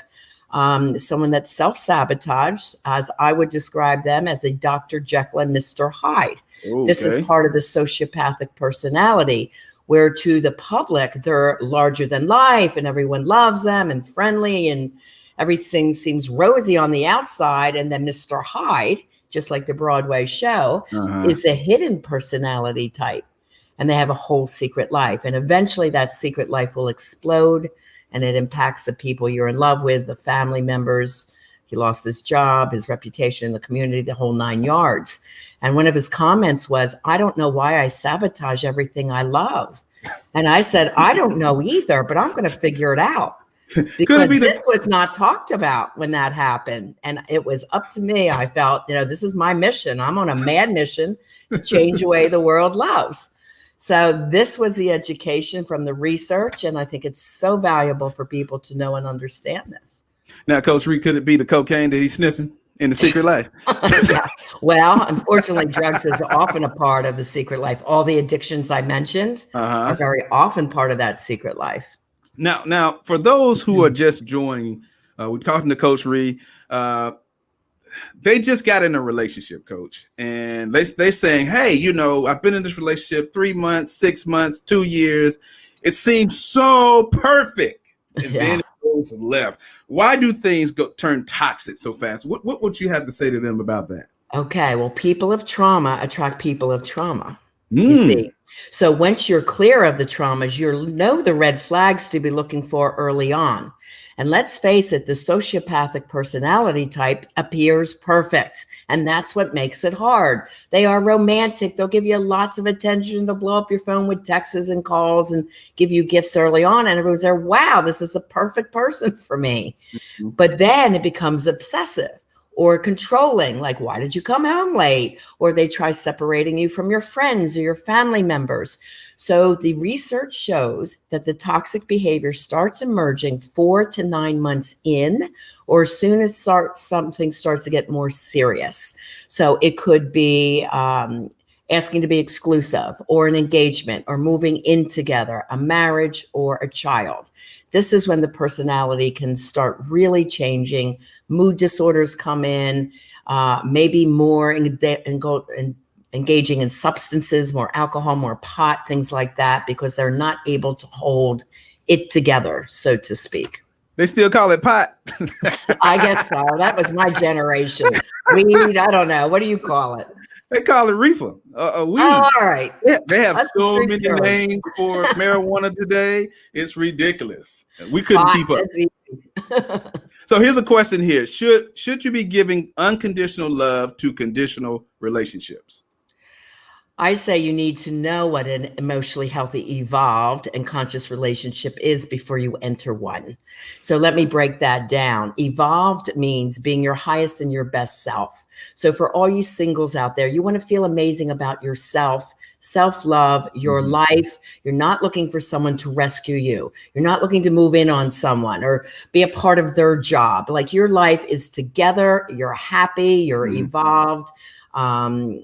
someone that self-sabotaged, as I would describe them, as a Dr. Jekyll and Mr. Hyde. Okay. This is part of the sociopathic personality, where to the public, they're larger than life and everyone loves them and friendly and everything seems rosy on the outside. And then Mr. Hyde, just like the Broadway show, is a hidden personality type. And they have a whole secret life. And eventually that secret life will explode and it impacts the people you're in love with, the family members. He lost his job, his reputation in the community, the whole 9 yards. And one of his comments was, I don't know why I sabotage everything I love. And I said, I don't know either, but I'm going to figure it out. Because this was not talked about when that happened. And it was up to me. I felt, this is my mission. I'm on a mad mission to change the way the world loves. So this was the education from the research. And I think it's so valuable for people to know and understand this. Now, Coach Reed, could it be the cocaine that he's sniffing in the secret life? Yeah. Well, unfortunately, drugs is often a part of the secret life. All the addictions I mentioned are very often part of that secret life. Now, for those who are just joining, we're talking to Coach Reed. They just got in a relationship, Coach, and they saying, hey, I've been in this relationship 3 months, 6 months, 2 years. It seems so perfect. And then it goes left. Why do things turn toxic so fast? What would you have to say to them about that? Okay, well, people of trauma attract people of trauma. You see. So once you're clear of the traumas, you know the red flags to be looking for early on. And let's face it, the sociopathic personality type appears perfect. And that's what makes it hard. They are romantic. They'll give you lots of attention. They'll blow up your phone with texts and calls and give you gifts early on. And everyone's there, wow, this is a perfect person for me. But then it becomes obsessive or controlling, like, why did you come home late? Or they try separating you from your friends or your family members. So the research shows that the toxic behavior starts emerging 4 to 9 months in, or as soon as something starts to get more serious. So it could be asking to be exclusive, or an engagement, or moving in together, a marriage, or a child. This is when the personality can start really changing. Mood disorders come in, maybe more engaging in substances, more alcohol, more pot, things like that, because they're not able to hold it together, so to speak. They still call it pot. I guess so. That was my generation. Weed, I don't know. What do you call it? They call it reefer. Weed. Oh, all right. Yeah, they have so many names for marijuana today. It's ridiculous. We couldn't keep up. So here's a question here. Should you be giving unconditional love to conditional relationships? I say you need to know what an emotionally healthy, evolved, and conscious relationship is before you enter one. So let me break that down. Evolved means being your highest and your best self. So for all you singles out there, you want to feel amazing about yourself, self-love, your life. You're not looking for someone to rescue you. You're not looking to move in on someone or be a part of their job. Like your life is together. You're happy. You're evolved.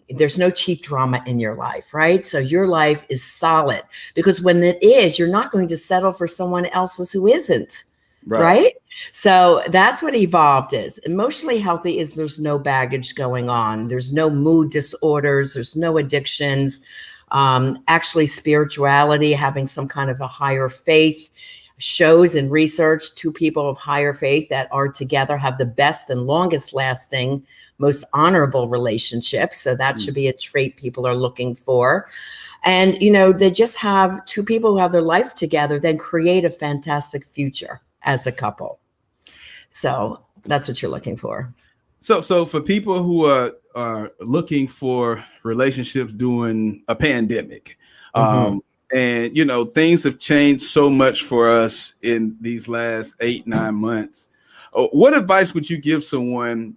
There's no cheap drama in your life, right? So your life is solid because when it is, you're not going to settle for someone else's who isn't, right? So that's what evolved is. Emotionally healthy is there's no baggage going on. There's no mood disorders. There's no addictions. Actually, spirituality, having some kind of a higher faith, shows and research two people of higher faith that are together have the best and longest lasting, most honorable relationships. So that should be a trait people are looking for. And, you know, they just have two people who have their life together, then create a fantastic future as a couple. So that's what you're looking for. So for people who are looking for relationships during a pandemic, and, you know, things have changed so much for us in these last 8-9 months. What advice would you give someone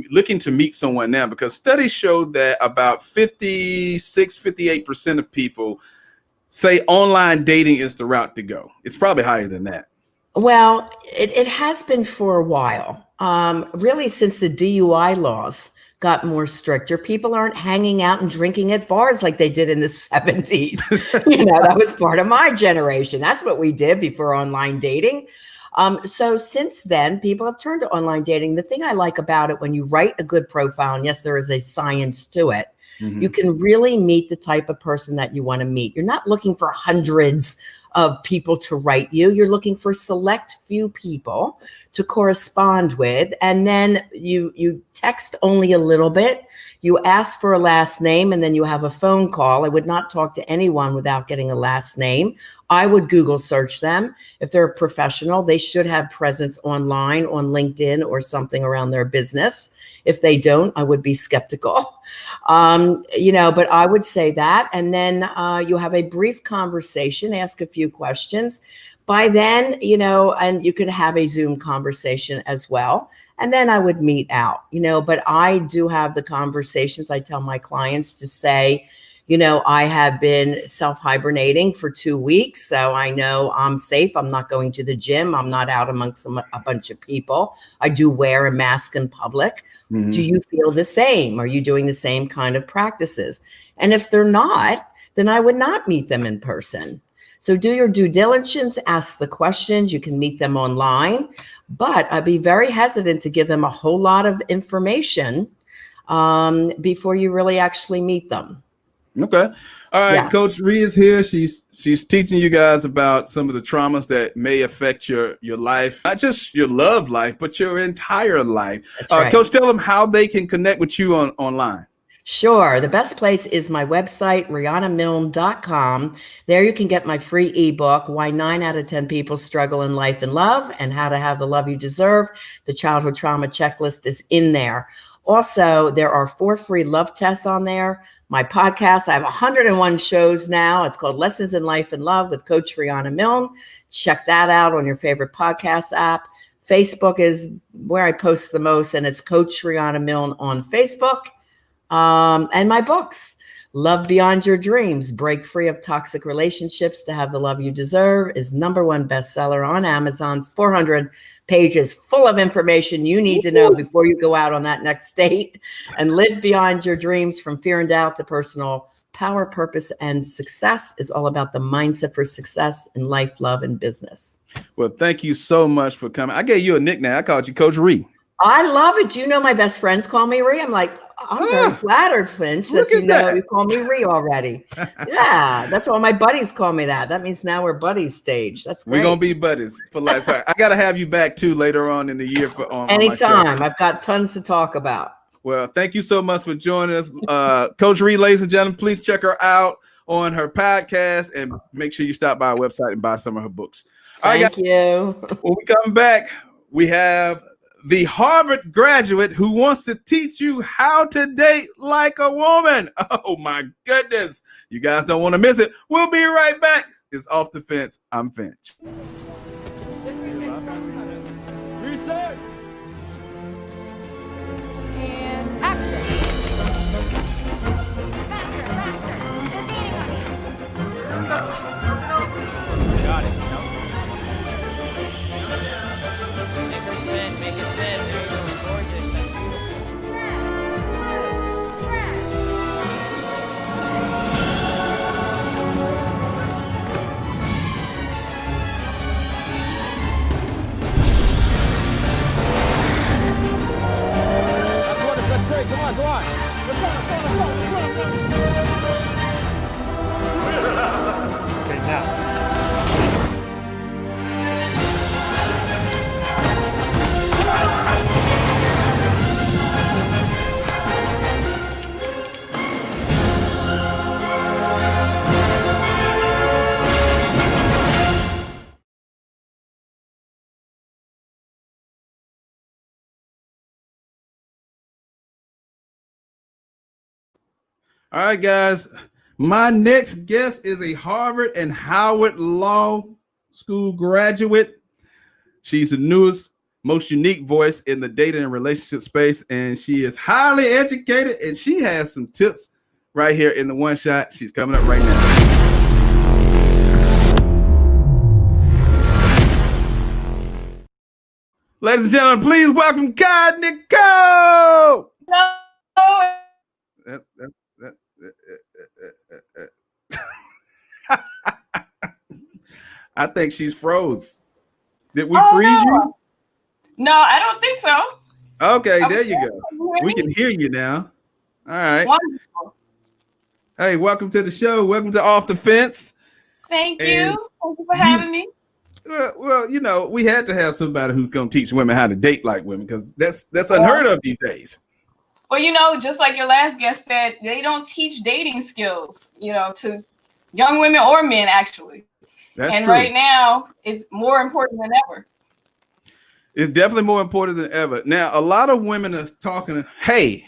looking to meet someone now? Because studies show that about 58% of people say online dating is the route to go. It's probably higher than that. Well, it has been for a while. Really, since the DUI laws got more stricter, people aren't hanging out and drinking at bars like they did in the 70s. You know, that was part of my generation. That's what we did before online dating. So since then, people have turned to online dating. The thing I like about it, when you write a good profile, and yes, there is a science to it, you can really meet the type of person that you want to meet. You're not looking for hundreds of people to write you. You're looking for select few people to correspond with. And then you text only a little bit. You ask for a last name and then you have a phone call. I would not talk to anyone without getting a last name. I would Google search them. If they're a professional, they should have presence online on LinkedIn or something around their business. If they don't, I would be skeptical. You know, but I would say that. And then you have a brief conversation, ask a few questions. By then, you know, and you could have a Zoom conversation as well. And then I would meet out, you know, but I do have the conversations. I tell my clients to say, you know, I have been self-hibernating for 2 weeks, so I know I'm safe. I'm not going to the gym. I'm not out amongst a bunch of people. I do wear a mask in public. Do you feel the same? Are you doing the same kind of practices? And if they're not, then I would not meet them in person. So do your due diligence, ask the questions. You can meet them online, but I'd be very hesitant to give them a whole lot of information before you really actually meet them. Okay. All right. Yeah. Coach Rhea is here. She's teaching you guys about some of the traumas that may affect your life, not just your love life, but your entire life. That's right. Coach, tell them how they can connect with you online. Sure. The best place is my website, rianamilne.com. There you can get my free ebook, Why 9 out of 10 People Struggle in Life and Love and How to Have the Love You Deserve. The childhood trauma checklist is in there. Also, there are 4 free love tests on there. My podcast, I have 101 shows now. It's called Lessons in Life and Love with Coach Riana Milne. Check that out on your favorite podcast app. Facebook is where I post the most, and it's Coach Riana Milne on Facebook. And my books, Love Beyond Your Dreams, Break Free of Toxic Relationships to Have the Love You Deserve, is #1 bestseller on Amazon, 400 pages full of information you need to know before you go out on that next date. And Live Beyond Your Dreams, From Fear and Doubt to Personal Power, Purpose, and Success, is all about the mindset for success in life, love, and business. Well, thank you so much for coming. I gave you a nickname. I called you Coach Rhea. I love it. You know, my best friends call me Rhea. I'm like, I'm very flattered, Finch, that you know you call me Rhea already. Yeah, that's all my buddies call me that. That means now we're buddies stage. That's great. We're going to be buddies for life. So I got to have you back, too, later on in the year. Anytime. I've got tons to talk about. Well, thank you so much for joining us. Coach Rhea, ladies and gentlemen, please check her out on her podcast and make sure you stop by our website and buy some of her books. Thank you. When we come back, we have the Harvard graduate who wants to teach you how to date like a woman. Oh my goodness. You guys don't want to miss it. We'll be right back. It's Off the Fence. I'm Finch. Reset. And action. Got it. Make her spin, make it spin. There you go. Gorgeous. That's great. Come on, go on. Let's go. Okay, now. All right, guys. My next guest is a Harvard and Howard Law School graduate. She's the newest, most unique voice in the dating and relationship space, and she is highly educated, and she has some tips right here in the one shot. She's coming up right now. Ladies and gentlemen, please welcome God Nicole. I think she's froze. Did we freeze you? No, I don't think so. Okay, there you go. We can hear you now. All right. Wonderful. Hey, welcome to the show. Welcome to Off the Fence. Thank you. Thank you for having me. Well, you know, we had to have somebody who's going to teach women how to date like women, because that's unheard of these days. Well, you know, just like your last guest said, they don't teach dating skills, you know, to young women or men, actually. That's and true. Right now, it's more important than ever. It's definitely more important than ever. Now, a lot of women are talking, hey,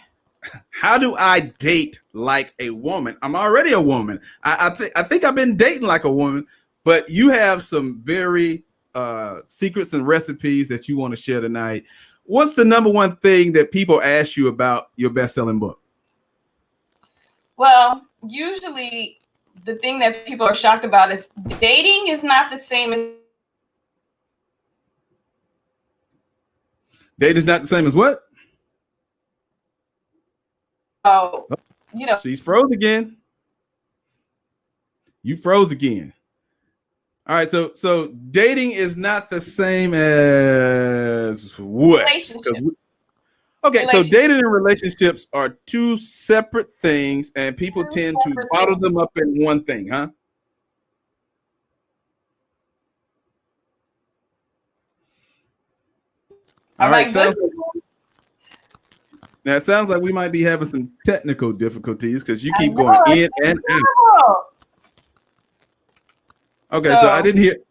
how do I date like a woman? I'm already a woman. I think I've been dating like a woman, but you have some very secrets and recipes that you want to share tonight. What's the number one thing that people ask you about your best-selling book? Well, usually the thing that people are shocked about is dating is not the same as Date is not the same as what? Oh, you know. She's froze again. You froze again. All right, so dating is not the same as what? Okay, so dating and relationships are two separate things, and people tend to bottle them up in one thing, huh? All right, now it sounds like we might be having some technical difficulties because you keep going in and out. Okay, so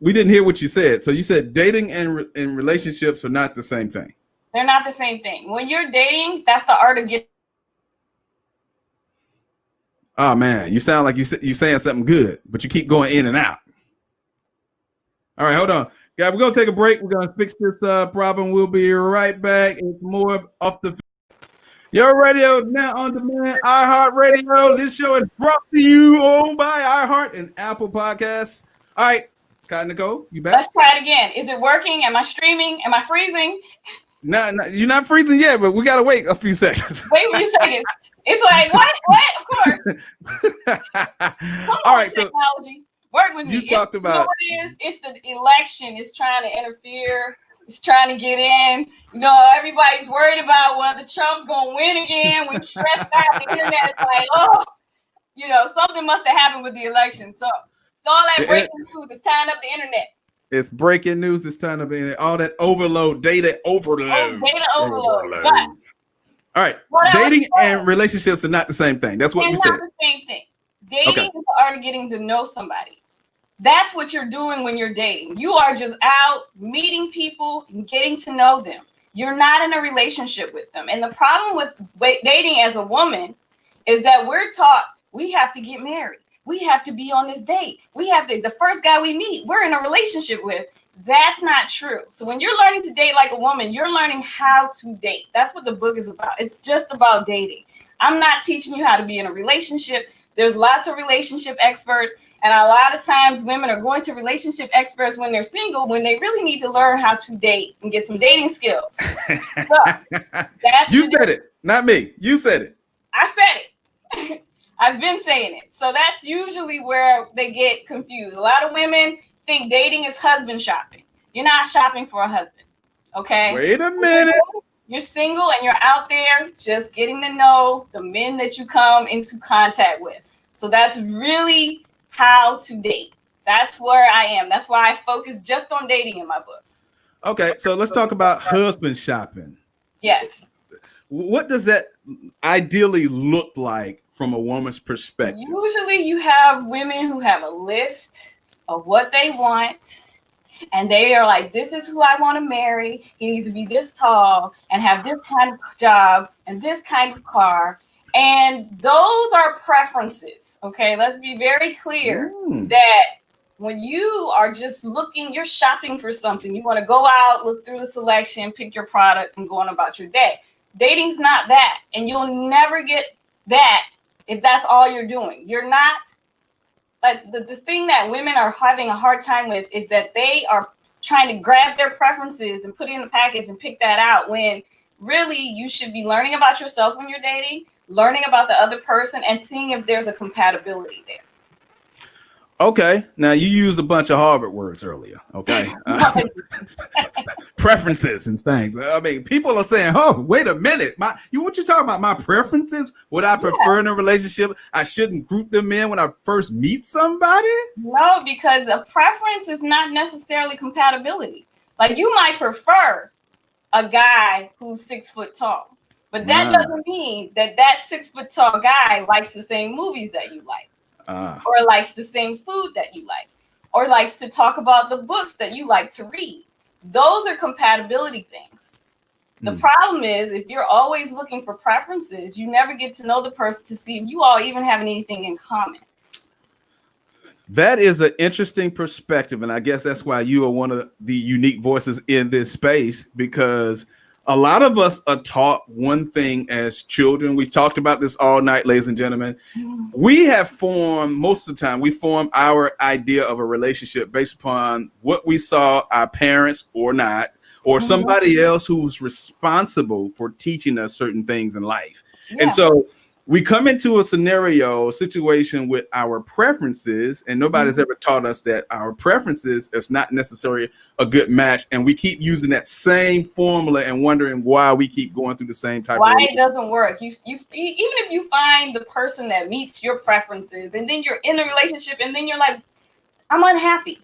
we didn't hear what you said. So you said dating and relationships are not the same thing. They're not the same thing. When you're dating, that's the art of getting. Oh man, you sound like you're saying something good, but you keep going in and out. All right, hold on. Guys, we're going to take a break. We're going to fix this problem. We'll be right back. It's more Off the Your radio now on demand, iHeartRadio. This show is brought to you by iHeart and Apple Podcasts. All right, Cotton Nicole, you back? Let's try it again. Is it working? Am I streaming? Am I freezing? No, you're not freezing yet, but we got to wait a few seconds. Wait a few seconds. It's like, what? Of course. All right, so technology. Work with me. You talked about. You know what it is? It's the election. It's trying to interfere. It's trying to get in. You know, everybody's worried about whether Trump's going to win again. We're stressed out. The internet is like, oh, you know, something must have happened with the election. So all that breaking news is tying up the internet. It's breaking news. It's tying up the internet. All that overload, data overload. Data overload. But, all right. Dating and relationships are not the same thing. That's what we said. Not the same thing. Dating is the art of getting to know somebody. That's what you're doing when you're dating. You are just out meeting people and getting to know them. you're not in a relationship with them. And the problem with dating as a woman is that we're taught we have to get married. We have to be on this date. We have to, the first guy we meet, we're in a relationship with. That's not true. So when you're learning to date like a woman, you're learning how to date. That's what the book is about. It's just about dating. I'm not teaching you how to be in a relationship. There's lots of relationship experts. And a lot of times women are going to relationship experts when they're single, when they really need to learn how to date and get some dating skills. So, you said it, not me. You said it. I said it. I've been saying it. So that's usually where they get confused. A lot of women think dating is husband shopping. You're not shopping for a husband. Okay. Wait a minute. You're single and you're out there just getting to know the men that you come into contact with. So that's really how to date. That's where I am. That's why I focus just on dating in my book. Okay, so let's talk about husband shopping. Yes. What does that ideally look like from a woman's perspective? Usually you have women who have a list of what they want, and they are like, this is who I want to marry. He needs to be this tall and have this kind of job and this kind of car. And those are preferences. Okay, let's be very clear that when you are just looking, you're shopping for something. You want to go out, look through the selection, pick your product, and go on about your day. Dating's not that. And you'll never get that if that's all you're doing. You're not, like, the thing that women are having a hard time with is that they are trying to grab their preferences and put it in a package and pick that out, when really you should be learning about yourself when you're dating, learning about the other person, and seeing if there's a compatibility there. Okay, now you used a bunch of Harvard words earlier. Okay, preferences and things. I mean, people are saying, "Oh, wait a minute, what you talking about? My preferences? What I prefer in a relationship? I shouldn't group them in when I first meet somebody." No, because a preference is not necessarily compatibility. Like, you might prefer a guy who's 6 foot tall, but that doesn't mean that 6 foot tall guy likes the same movies that you like. Or likes the same food that you like, or likes to talk about the books that you like to read. Those are compatibility things. The problem is, if you're always looking for preferences, you never get to know the person to see if you all even have anything in common. That is an interesting perspective, and I guess that's why you are one of the unique voices in this space, because a lot of us are taught one thing as children. We've talked about this all night, ladies and gentlemen. We have formed, most of the time, we form our idea of a relationship based upon what we saw our parents or not, or somebody else who's responsible for teaching us certain things in life. And so we come into a situation with our preferences, and nobody's ever taught us that our preferences is not necessarily a good match. And we keep using that same formula and wondering why we keep going through the same type why of it doesn't work. You even if you find the person that meets your preferences, and then you're in the relationship, and then you're like, I'm unhappy.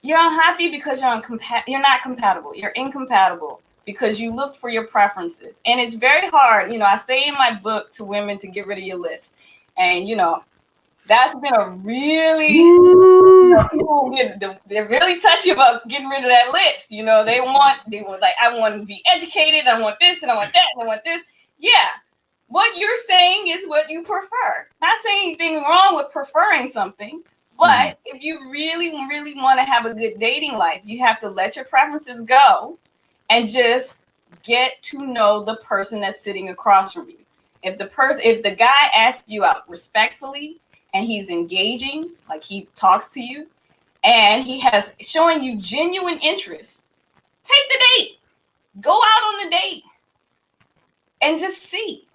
You're unhappy because you're not compatible. You're incompatible because you look for your preferences. And it's very hard. I say in my book to women to get rid of your list. And, that's been a really, people they're really touchy about getting rid of that list. They want like, I want to be educated. I want this and I want that and I want this. Yeah. What you're saying is what you prefer. Not saying anything wrong with preferring something. But if you really, really want to have a good dating life, you have to let your preferences go and just get to know the person that's sitting across from you. If the guy asks you out respectfully and he's engaging, like he talks to you, and he has showing you genuine interest, take the date. Go out on the date and just see.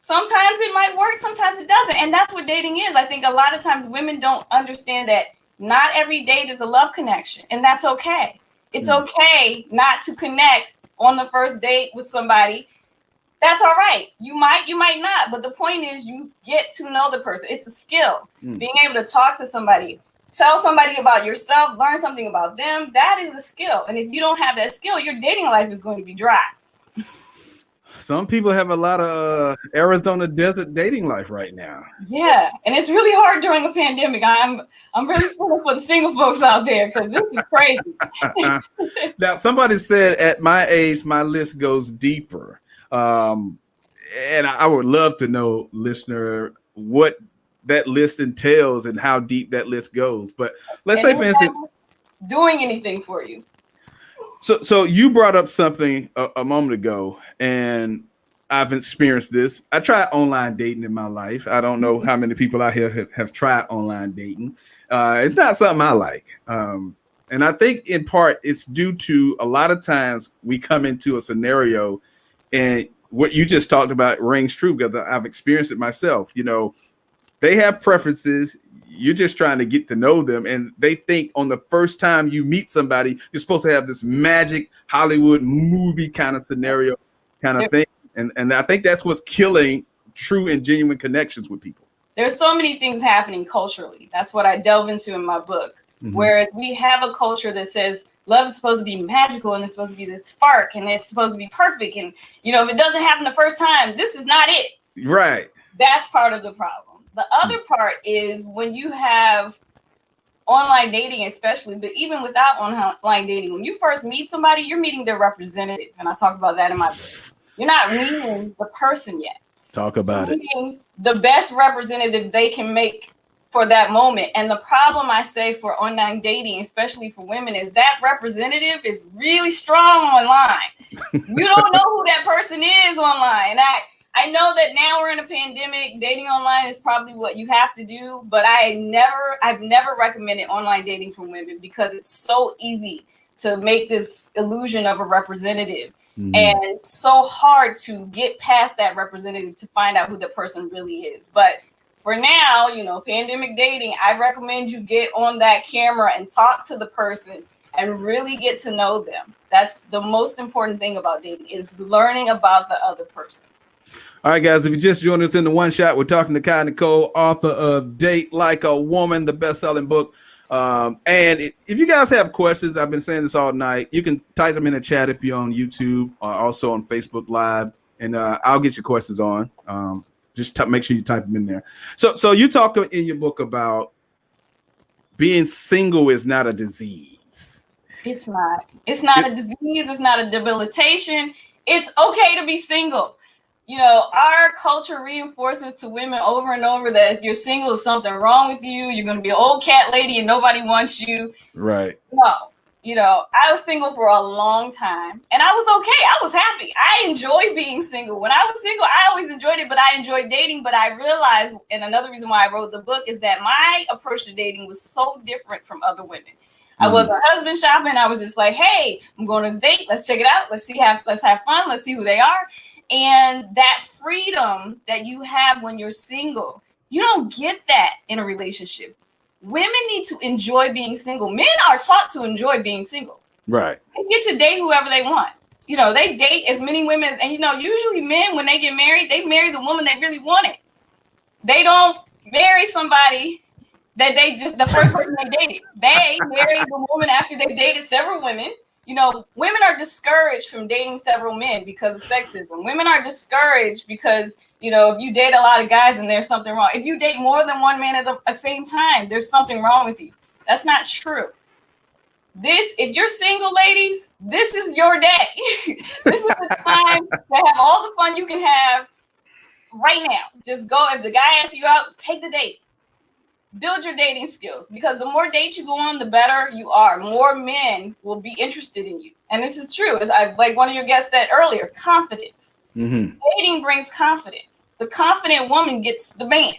Sometimes it might work, sometimes it doesn't. And that's what dating is. I think a lot of times women don't understand that not every date is a love connection, and that's okay. It's okay not to connect on the first date with somebody. That's all right. You might not. But the point is, you get to know the person. It's a skill. Being able to talk to somebody, tell somebody about yourself, learn something about them. That is a skill. And if you don't have that skill, your dating life is going to be dry. Some people have a lot of Arizona desert dating life right now. Yeah, and it's really hard during a pandemic. I'm really feeling for the single folks out there because this is crazy. Now, somebody said at my age, my list goes deeper. And I would love to know, listener, what that list entails and how deep that list goes. But let's say, for instance, doing anything for you. So you brought up something a moment ago, and I've experienced this. I tried online dating in my life. I don't know how many people out here have tried online dating. It's not something I like. And I think in part it's due to a lot of times we come into a scenario, and what you just talked about rings true because I've experienced it myself. You know, they have preferences. You're just trying to get to know them, and they think on the first time you meet somebody, you're supposed to have this magic Hollywood movie kind of scenario kind of thing. And I think that's what's killing true and genuine connections with people. There's so many things happening culturally. That's what I delve into in my book. Mm-hmm. Whereas we have a culture that says love is supposed to be magical and it's supposed to be this spark and it's supposed to be perfect. And, you know, if it doesn't happen the first time, this is not it. Right. That's part of the problem. The other part is when you have online dating, especially, but even without online dating, when you first meet somebody, you're meeting their representative. And I talk about that in my book. You're not meeting the person yet. Talk about it. The best representative they can make for that moment. And the problem I say for online dating, especially for women, is that representative is really strong online. You don't know who that person is online. And I know that now we're in a pandemic, dating online is probably what you have to do, but I've never recommended online dating for women because it's so easy to make this illusion of a representative. Mm-hmm. And so hard to get past that representative to find out who the person really is. But for now, you know, pandemic dating, I recommend you get on that camera and talk to the person and really get to know them. That's the most important thing about dating, is learning about the other person. All right, guys, if you just joined us in the one shot, we're talking to Kai Nicole, author of Date Like a Woman, the best-selling book. And if you guys have questions, I've been saying this all night, you can type them in the chat if you're on YouTube or also on Facebook Live, and I'll get your questions on. Just make sure you type them in there. So you talk in your book about being single is not a disease. It's not. It's not a disease. It's not a debilitation. It's okay to be single. You know, our culture reinforces to women over and over that if you're single, there's something wrong with you. You're going to be an old cat lady and nobody wants you. Right. No. You know, I was single for a long time and I was okay. I was happy. I enjoyed being single. When I was single, I always enjoyed it, but I enjoyed dating. But I realized, and another reason why I wrote the book is that my approach to dating was so different from other women. I wasn't husband shopping. I was just like, hey, I'm going on this date. Let's check it out. Let's have fun. Let's see who they are. And that freedom that you have when you're single, you don't get that in a relationship. Women need to enjoy being single. Men are taught to enjoy being single. Right. They get to date whoever they want. You know, they date as many women. And, you know, usually men, when they get married, they marry the woman they really wanted. They don't marry somebody that they just, the first person they dated. They marry the woman after they dated several women. You know, women are discouraged from dating several men because of sexism. Women are discouraged because, you know, if you date a lot of guys and there's something wrong. If you date more than one man at the same time, there's something wrong with you. That's not true. If you're single, ladies, this is your day. This is the time to have all the fun you can have right now. Just go. If the guy asks you out, take the date. Build your dating skills, because the more dates you go on, the better you are. More men will be interested in you. And this is true. As like one of your guests said earlier, confidence. Mm-hmm. Dating brings confidence. The confident woman gets the man.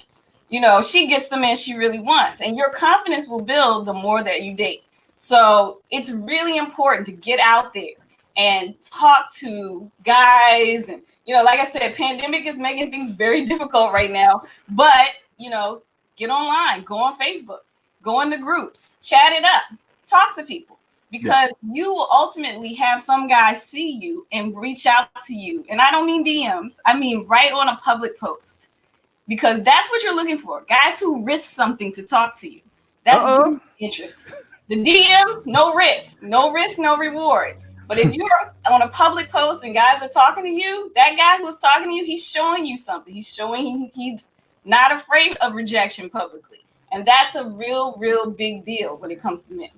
You know, she gets the man she really wants. And your confidence will build the more that you date. So it's really important to get out there and talk to guys. And, you know, like I said, pandemic is making things very difficult right now. But, you know, get online, go on Facebook, go in the groups, chat it up, talk to people, because you will ultimately have some guy see you and reach out to you. And I don't mean DMs, I mean right on a public post, because that's what you're looking for. Guys who risk something to talk to you. That's interest. The DMs, no risk, no reward. But if you're on a public post and guys are talking to you, that guy who's talking to you, he's showing you something. He's showing he's not afraid of rejection publicly. And that's a real, real big deal when it comes to men.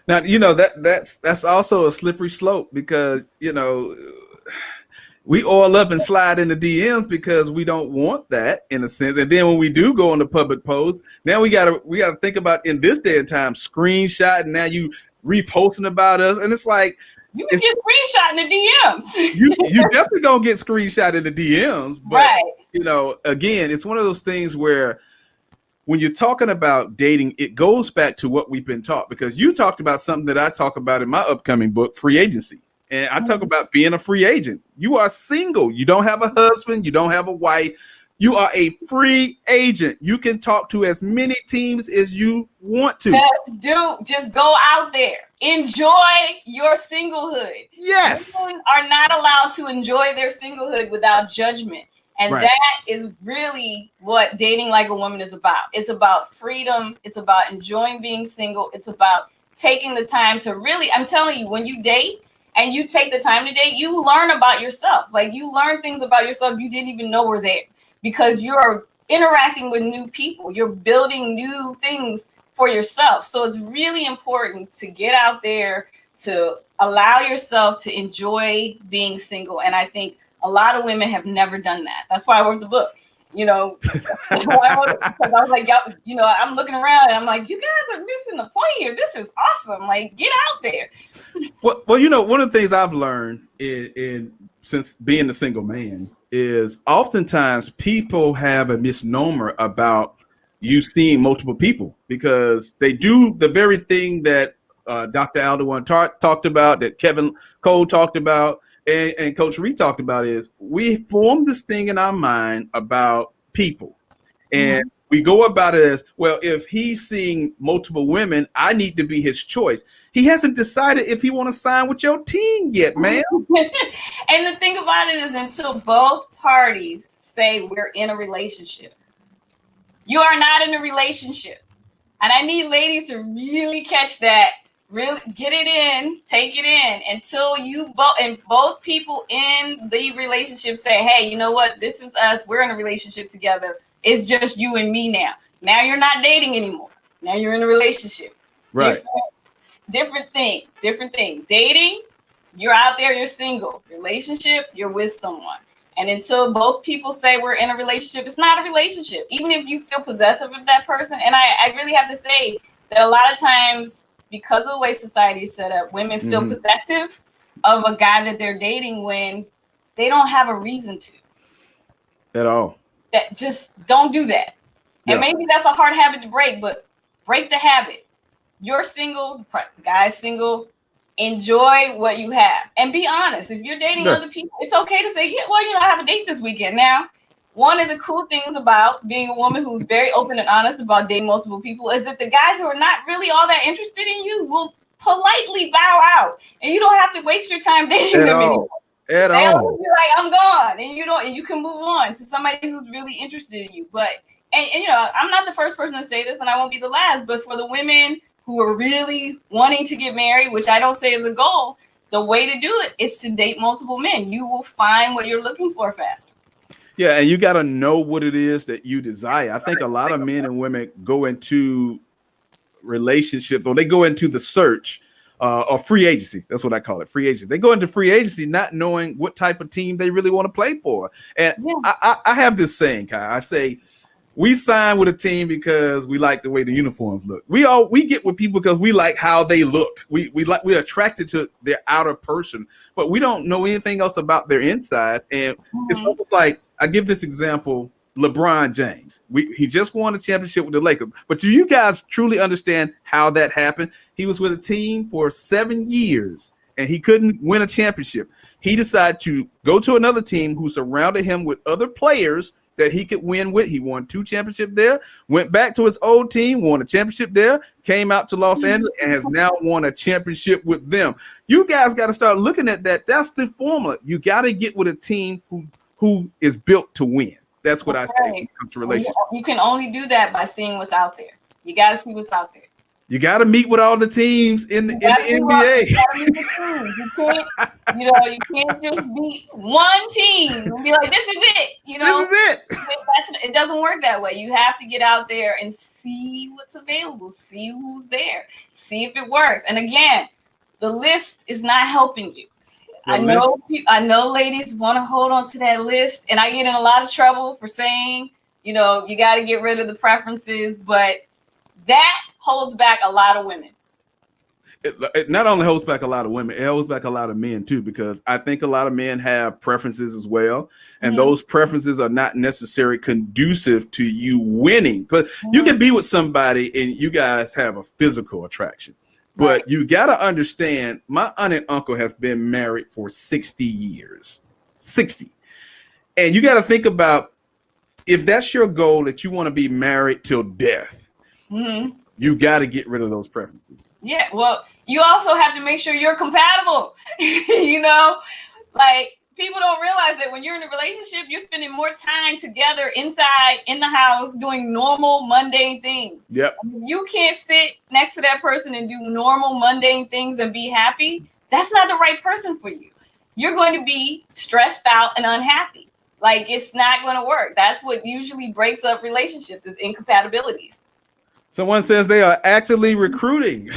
Now, that's also a slippery slope because, we oil up and slide in the DMs because we don't want that in a sense. And then when we do go on the public post, now we gotta think about in this day and time, screenshot, and now you reposting about us. And it's like you can get screenshot in the DMs. you definitely gonna get screenshot in the DMs. But right. Again, it's one of those things where when you're talking about dating, it goes back to what we've been taught, because you talked about something that I talk about in my upcoming book, free agency. And I talk about being a free agent. You are single. You don't have a husband. You don't have a wife. You are a free agent. You can talk to as many teams as you want to. Just go out there. Enjoy your singlehood. Yes. Women are not allowed to enjoy their singlehood without judgment. And that is really what dating like a woman is about. It's about freedom. It's about enjoying being single. It's about taking the time to really, I'm telling you, when you date, and you take the time to date, you learn about yourself. Like you learn things about yourself you didn't even know were there because you're interacting with new people. You're building new things for yourself. So it's really important to get out there, to allow yourself to enjoy being single. And I think a lot of women have never done that. That's why I wrote the book. That's why I wrote it, because I was like, I'm looking around and I'm like, you guys are missing the point here. This is awesome. Like, get out there. Well, one of the things I've learned since being a single man is oftentimes people have a misnomer about you seeing multiple people, because they do the very thing that Dr. Alduan Tart talked about, that Kevin Cole talked about, and Coach Reed talked about, is we form this thing in our mind about people. And we go about it as, well, if he's seeing multiple women, I need to be his choice. He hasn't decided if he want to sign with your team yet, man. And the thing about it is, until both parties say we're in a relationship, you are not in a relationship. And I need ladies to really catch that. Really get it in, take it in until you both people in the relationship say, hey, you know what? This is us. We're in a relationship together. It's just you and me now. Now you're not dating anymore. Now you're in a relationship. Right. Different thing. Dating, you're out there, you're single. Relationship, you're with someone. And until both people say we're in a relationship, it's not a relationship. Even if you feel possessive of that person. And I really have to say that a lot of times, because of the way society is set up, women feel possessive of a guy that they're dating when they don't have a reason to. At all. That just don't do that. Yeah. And maybe that's a hard habit to break, but break the habit. You're single, guy's single, enjoy what you have. And be honest. If you're dating other people, it's okay to say, yeah, well, I have a date this weekend. Now, one of the cool things about being a woman who's very open and honest about dating multiple people is that the guys who are not really all that interested in you will politely bow out, and you don't have to waste your time dating them anymore. At all. You're like, I'm gone, and you can move on to somebody who's really interested in you. But and I'm not the first person to say this, and I won't be the last. But for the women who are really wanting to get married, which I don't say is a goal, the way to do it is to date multiple men. You will find what you're looking for faster. Yeah, and you got to know what it is that you desire. I think a lot of men and women go into relationships, or they go into the search or free agency. That's what I call it, free agency. They go into free agency not knowing what type of team they really want to play for. And I have this saying, Kai. I say, we sign with a team because we like the way the uniforms look. We get with people because we like how they look. We're attracted to their outer person, but we don't know anything else about their insides. And it's almost like, I give this example, LeBron James. He just won a championship with the Lakers. But do you guys truly understand how that happened? He was with a team for 7 years and he couldn't win a championship. He decided to go to another team who surrounded him with other players that he could win with. He won 2 championships there, went back to his old team, won a championship there, came out to Los Angeles, and has now won a championship with them. You guys got to start looking at that. That's the formula. You got to get with a team who is built to win. That's what I say when it comes to relationships. You can only do that by seeing what's out there. You got to see what's out there. You got to meet with all the teams in the NBA. You can't just beat one team and be like, this is it. This is it. It doesn't work that way. You have to get out there and see what's available, see who's there, see if it works. And again, the list is not helping you. I know ladies want to hold on to that list, and I get in a lot of trouble for saying, you got to get rid of the preferences, but that holds back a lot of women. It not only holds back a lot of women, it holds back a lot of men too, because I think a lot of men have preferences as well. And those preferences are not necessarily conducive to you winning. Because you can be with somebody and you guys have a physical attraction. But you got to understand, my aunt and uncle has been married for 60 years. 60. And you got to think about, if that's your goal, that you want to be married till death, you got to get rid of those preferences. Yeah, well, you also have to make sure you're compatible. Like, people don't realize that when you're in a relationship, you're spending more time together inside in the house doing normal, mundane things. Yep. You can't sit next to that person and do normal, mundane things and be happy. That's not the right person for you. You're going to be stressed out and unhappy. Like, it's not going to work. That's what usually breaks up relationships, is incompatibilities. Someone says they are actively recruiting.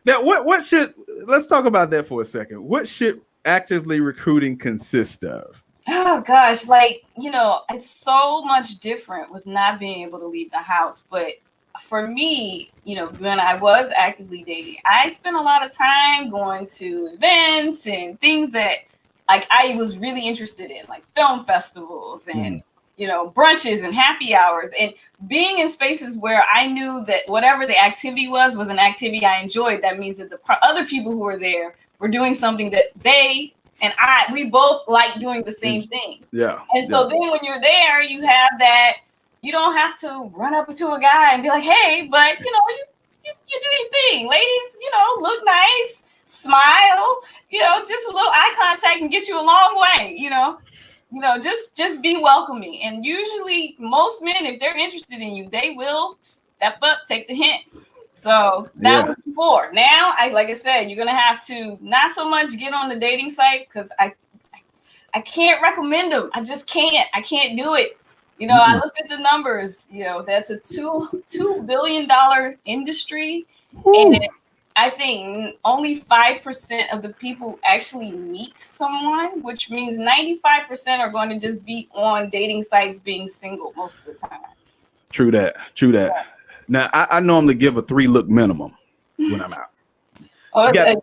Now, let's talk about that for a second. What should actively recruiting consist of? Oh gosh, it's so much different with not being able to leave the house. But for me, when I was actively dating, I spent a lot of time going to events and things that I was really interested in, like film festivals and brunches and happy hours, and being in spaces where I knew that whatever the activity was an activity I enjoyed. That means that the other people who were there were doing something that they and we both like doing the same thing. Yeah. And so then when you're there, you have that, you don't have to run up to a guy and be like, hey, but you do your thing. Ladies, look nice, smile, just a little eye contact can get you a long way, just be welcoming. And usually most men, if they're interested in you, they will step up, take the hint. So that was before. Now, like I said, you're going to have to not so much get on the dating site, because I can't recommend them. I just can't. I can't do it. I looked at the numbers, that's a $2 billion industry. And I think only 5% of the people actually meet someone, which means 95% are going to just be on dating sites being single most of the time. True that. Yeah. Now, I normally give a 3-look minimum when I'm out. Oh, you got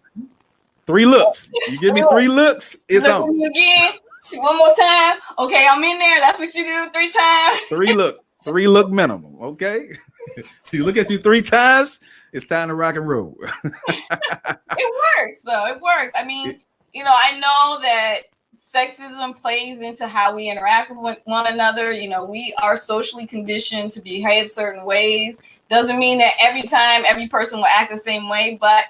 3 looks. You give me 3 looks, it's on. Again. See, one more time. Okay, I'm in there. That's what you do 3 times. 3 look minimum. Okay. So you look at you 3 times, it's time to rock and roll. It works, though. It works. I mean, I know that sexism plays into how we interact with one another. We are socially conditioned to behave certain ways. Doesn't mean that every time every person will act the same way, but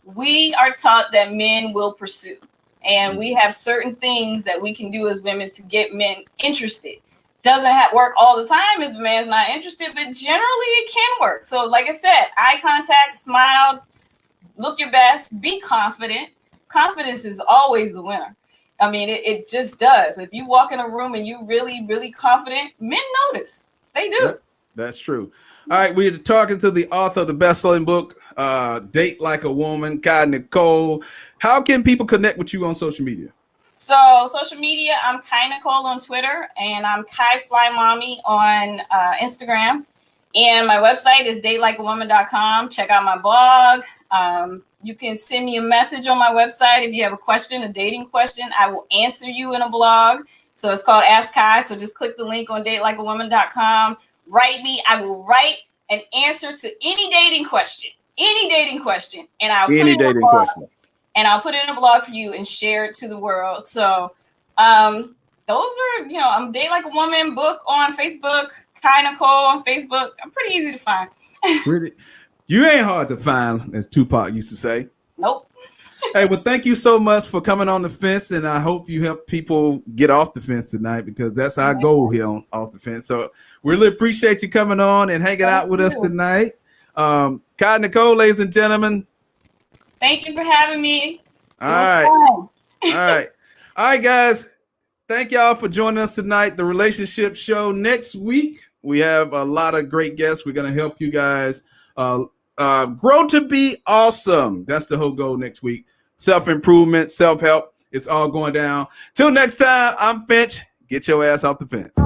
we are taught that men will pursue. And we have certain things that we can do as women to get men interested. Doesn't work all the time if the man's not interested, but generally it can work. So like I said, eye contact, smile, look your best, be confident. Confidence is always the winner. I mean, it just does. If you walk in a room and you're really, really confident, men notice. They do. That's true. All right, we're talking to the author of the best-selling book, Date Like a Woman, Kai Nicole. How can people connect with you on social media? So social media, I'm Kai Nicole on Twitter, and I'm Kai Fly Mommy on Instagram. And my website is datelikeawoman.com. Check out my blog. You can send me a message on my website if you have a question, a dating question. I will answer you in a blog. So it's called Ask Kai. So just click the link on datelikeawoman.com. Write me. I will write an answer to any dating question, and I'll put it in a blog. And I'll put it in a blog for you and share it to the world. So those are, I'm Date Like a Woman book on Facebook, Kai Nicole on Facebook. I'm pretty easy to find. Really? You ain't hard to find, as Tupac used to say. Nope. Hey, well, thank you so much for coming on the fence, and I hope you help people get off the fence tonight because that's our goal here on Off the Fence. So we really appreciate you coming on and hanging out with us tonight. Kai Nicole, ladies and gentlemen. Thank you for having me. All right. All right. All right, guys. Thank y'all for joining us tonight. The Relationship Show. Next week, we have a lot of great guests. We're going to help you guys grow to be awesome. That's the whole goal next week. Self-improvement, self-help. It's all going down. Till next time, I'm Finch. Get your ass off the fence.